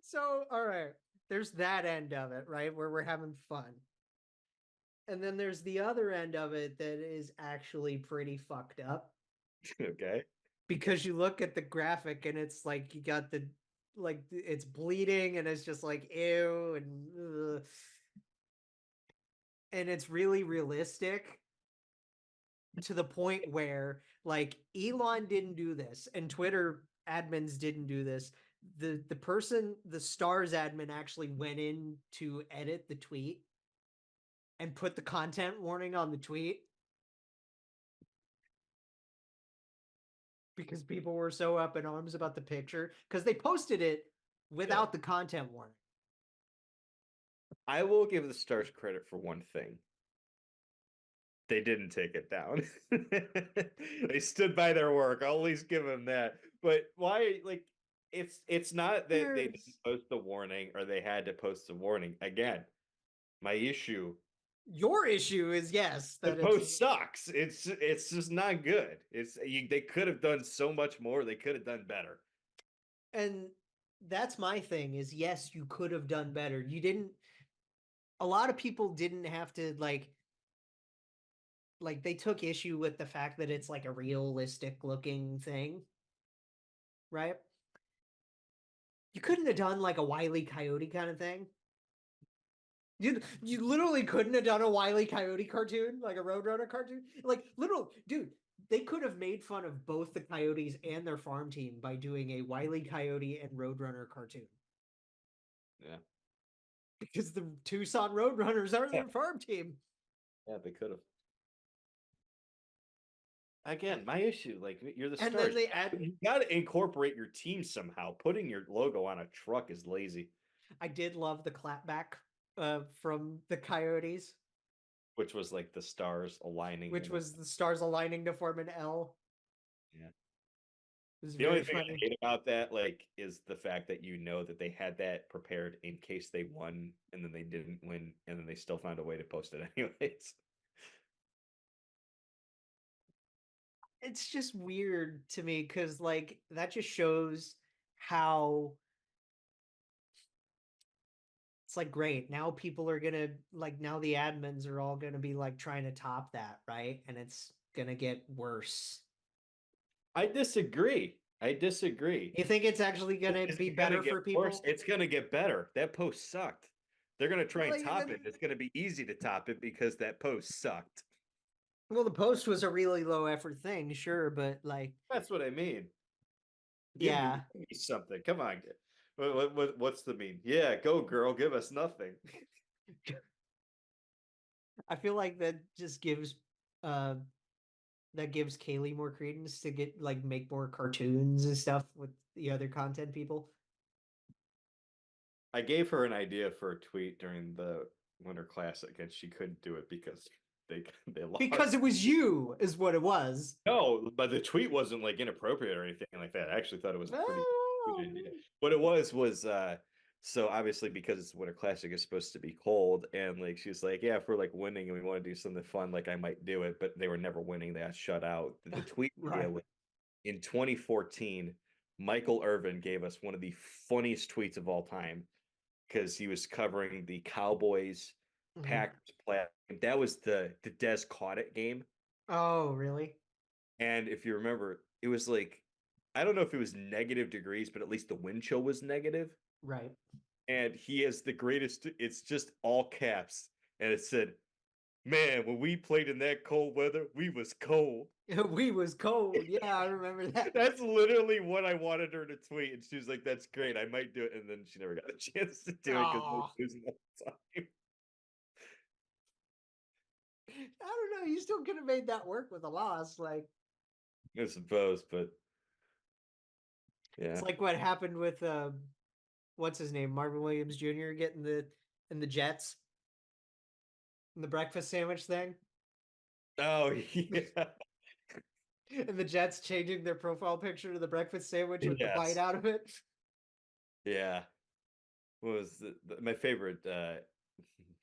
So, all right, there's that end of it, right? Where we're having fun. And then there's the other end of it that is actually pretty fucked up Okay. because you look at the graphic and it's like you got the like it's bleeding and it's just like ew and ugh. And it's really realistic to the point where like Elon didn't do this and Twitter admins didn't do this. The Stars admin actually went in to edit the tweet and put the content warning on the tweet because people were so up in arms about the picture because they posted it without the content warning. I will give the Stars credit for one thing. They didn't take it down. They stood by their work. I'll at least give them that. But why, like, it's not that they didn't There's post the warning or they had to post the warning. Again, my issue, your issue is yes the that it's post sucks. It's just not good. They could have done so much more. They could have done better. and that's my thing is yes you could have done better. You didn't. A lot of people didn't have to like they took issue with the fact that it's like a realistic looking thing, right? You couldn't have done like a Wile E. Coyote kind of thing. You literally couldn't have done a Wile E. Coyote cartoon, like a Roadrunner cartoon. Like literally, dude, they could have made fun of both the Coyotes and their farm team by doing a Wile E. Coyote and Roadrunner cartoon. Yeah. Because the Tucson Roadrunners are Yeah, their farm team. yeah, they could have. Again, my issue, like you're the And Stars. then they add You got to incorporate your team somehow. Putting your logo on a truck is lazy, I did love the clapback from the Coyotes, which was like the Stars aligning. which was the stars aligning to form an L. Yeah. It was The very only thing I funny. hate about that, like, is the fact that you know that they had that prepared in case they won, and then they didn't win, and then they still found a way to post it anyways. It's just weird to me because like that just shows how it's like great now people are gonna like now the admins are all gonna be like trying to top that, right? And it's gonna get worse. I disagree. I disagree. You think it's actually gonna It's be gonna better get for worse. people? It's gonna get better. That post sucked. They're gonna try and Like top then, it. It's gonna be easy to top it because that post sucked. well, the post was a really low effort thing, sure, but like, That's what I mean. yeah, Give me something. Come on. What's the meme? Yeah, go girl. Give us nothing. I feel like uh that gives Kaylee more credence to get like make more cartoons and stuff with the other content people. I gave her an idea for a tweet during the Winter Classic, and she couldn't do it because they lost. Because it was you, is what it was. No, but the tweet wasn't like inappropriate or anything like that. I actually thought it was a pretty good Oh. idea. What it was so obviously because Winter Classic is supposed to be cold, and like she's like, yeah, if we're like winning and we want to do something fun, like I might do it, but they were never winning. They got shut out. The tweet idea Right. was in 2014. Michael Irvin gave us one of the funniest tweets of all time because he was covering the Cowboys Mhm. Packers play. That was the Des Caught It game. Oh, really? And if you remember, it was like I don't know if it was negative degrees, but at least the wind chill was negative. Right. And he has the greatest, it's just all caps. And it said, man, when we played in that cold weather, we was cold. We was cold. Yeah, I remember that. That's literally what I wanted her to tweet. And she was like, that's great. I might do it. And then she never got a chance to do it because we were losing all the time. I don't know. You still could have made that work with a loss. Like, I suppose, but yeah. it's like what happened with what's his name, Marvin Williams Jr. getting the Jets in the breakfast sandwich thing, Oh, yeah. and the Jets changing their profile picture to the breakfast sandwich with the bite Yes. out of it. Yeah. What was my favorite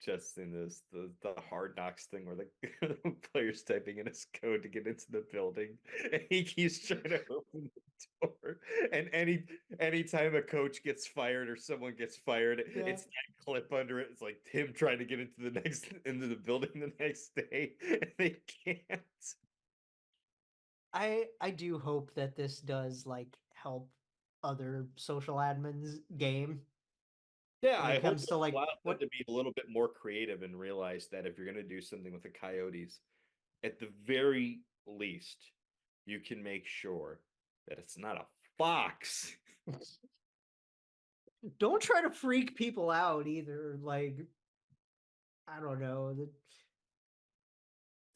just in this the hard knocks thing where the player's typing in his code to get into the building and he keeps trying to open the door, and anytime a coach gets fired or someone gets fired, Yeah. it's that clip under it. It's like him trying to get into the building the next day and they can't. I do hope that this does like help other social admins game Yeah, when I it hope comes it to like allows them what to be a little bit more creative and realize that if you're going to do something with the Coyotes, at the very least, you can make sure that it's not a fox. don't try to freak people out either. Like, I don't know.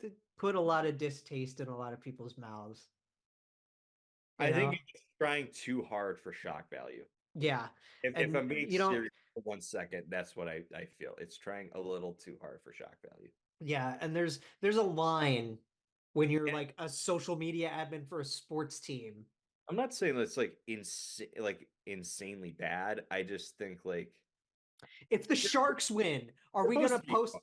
That put a lot of distaste in a lot of people's mouths. You I know? think it's trying too hard for shock value. Yeah. If And I'm being you know, serious for 1 second, that's what I feel. It's trying a little too hard for shock value. yeah, and there's a line when you're And like a social media admin for a sports team. I'm not saying that's like insanely bad. I just think like If the Sharks win, are you're we supposed gonna to be post?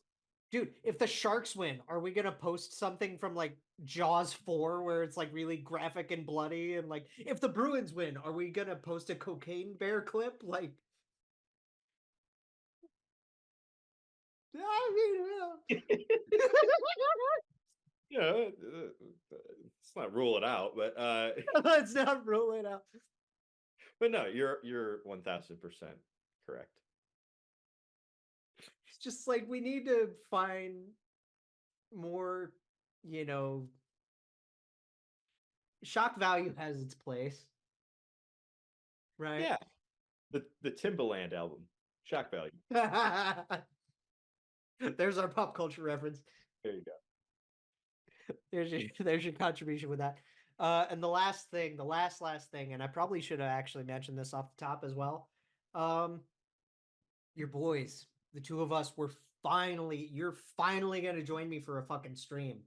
Dude, if the Sharks win, are we gonna post something from like Jaws 4 where it's like really graphic and bloody? And like, if the Bruins win, are we gonna post a cocaine bear clip? Like, I mean, you know, let's not rule it out, but let's not rule it out. but no, you're 1000% correct. It's just like we need to find more, you know, shock value has its place, right? Yeah, the Timbaland album, shock value. There's our pop culture reference. There you go. There's your contribution with that. And the last thing, the last thing, and I probably should have actually mentioned this off the top as well. Your boys, the two of us, you're finally gonna join me for a fucking stream.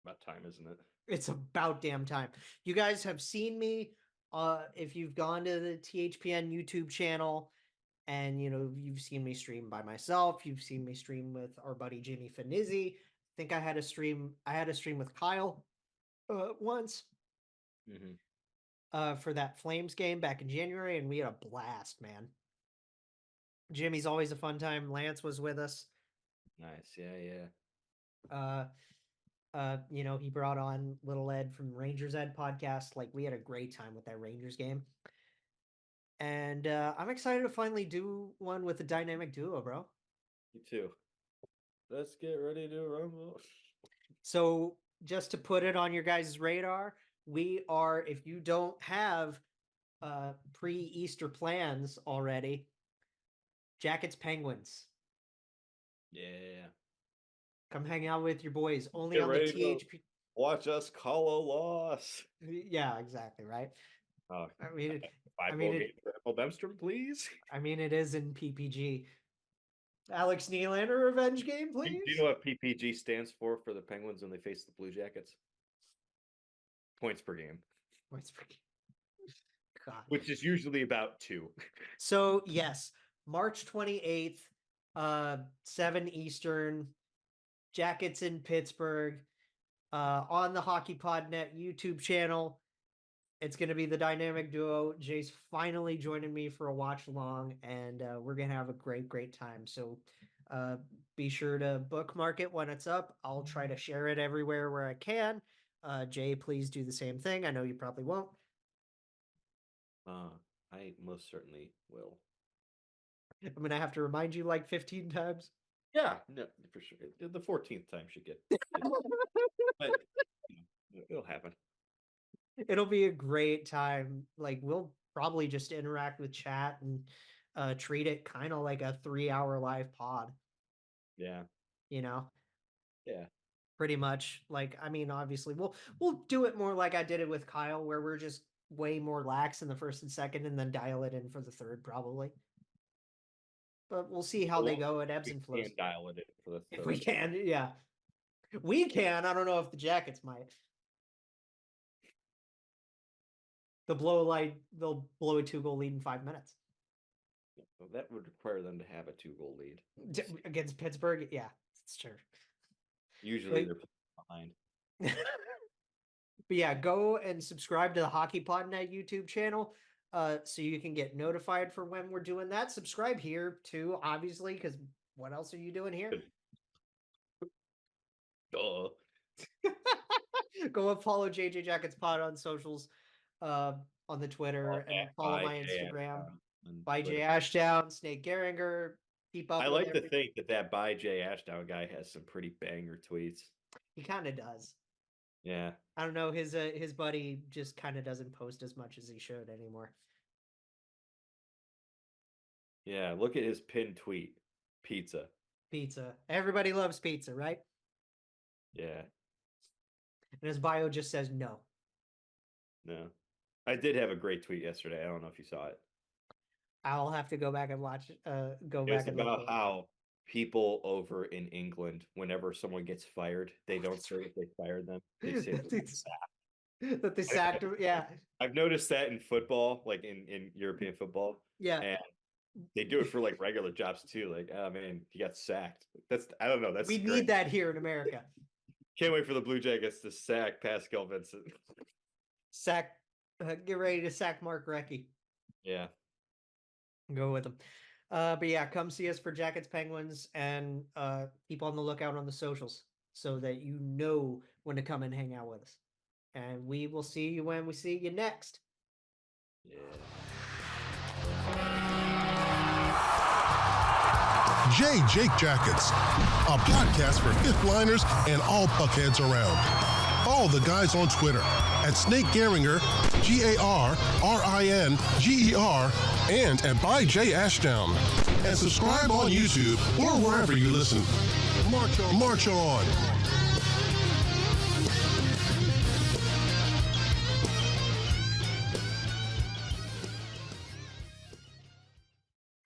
About time, isn't it? It's about damn time. You guys have seen me. If you've gone to the THPN YouTube channel, and you know you've seen me stream by myself, you've seen me stream with our buddy Jimmy Finizzi. I think I had a stream. With Kyle once for that Flames game back in January, and we had a blast, man. Jimmy's always a fun time. Lance was with us. Nice, yeah. You know, he brought on Little Ed from Rangers Ed podcast. Like, we had a great time with that Rangers game. And I'm excited to finally do one with a dynamic duo, bro. Me too. Let's get ready to rumble. So, just to put it on your guys' radar, we are, if you don't have pre-Easter plans already, Jackets Penguins. Yeah. Come hang out with your boys. Only Get on the ready to THP. watch us call a loss. Yeah, exactly, right? Oh, I mean, five goal game for Emil Bemstrom, please. I mean, it is in PPG. Alex Nylander revenge game, Do please. you know what PPG stands for the Penguins when they face the Blue Jackets? Points per game. Points per game. God. Which is usually about 2. So yes, March 28th, 7 Eastern, Jackets in Pittsburgh, on the Hockey Pod Net YouTube channel. It's going to be the dynamic duo. Jay's finally joining me for a watch along, and we're going to have a great time. So be sure to bookmark it when it's up. I'll try to share it everywhere where I can. Jay, please do the same thing. I know you probably won't, I most certainly will. I'm gonna have to remind you like 15 times. Yeah, no, for sure. The 14th time should get, but it'll happen. It'll be a great time. Like we'll probably just interact with chat and treat it kind of like a 3-hour live pod, Yeah, you know? yeah. Pretty much. Like, I mean, obviously we'll do it more like I did it with Kyle, where we're just way more lax in the first and second and then dial it in for the third, probably. But we'll see how they go. It ebbs and flows. We can dial it in for the If third. we can, yeah. We can. I don't know if the Jackets might. They'll blow a 2-goal lead in 5 minutes. Well, that would require them to have a 2-goal lead. Against Pittsburgh, yeah, it's true. Usually they're behind. But yeah, go and subscribe to the Hockey Podnet YouTube channel so you can get notified for when we're doing that. Subscribe here too, obviously, because what else are you doing here? Duh. Go and follow JJ Jackets Pod on socials, on the Twitter, and follow my Instagram. By Jay Ashdown, Snake Gehringer. Keep up. I like to think that by Jay Ashdown guy has some pretty banger tweets. He kind of does. Yeah. I don't know. His buddy just kind of doesn't post as much as he should anymore. Yeah. Look at his pinned tweet. Pizza. Pizza. Everybody loves pizza, right? Yeah. And his bio just says no. No. I did have a great tweet yesterday. I don't know if you saw it. I'll have to go back and watch. It's about how people over in England, whenever someone gets fired, they don't say that they fired them. They say that they sacked him. Yeah. I've noticed that in football, like in European football. Yeah. And they do it for like regular jobs too. Like, oh man, he got sacked. I don't know. We need that here in America. Can't wait for the Blue Jackets to sack Pascal Vincent. Get ready to sack Mark Recchi. Yeah. Go with them. But yeah, come see us for Jackets Penguins and keep on the lookout on the socials so that you know when to come and hang out with us. And we will see you when we see you next. Yeah. Jake Jackets, a podcast for fifth liners and all puckheads around. Follow the guys on Twitter at Snake Gehringer, GARRINGER, and at by Jay Ashdown. And subscribe on YouTube or wherever you listen. March on.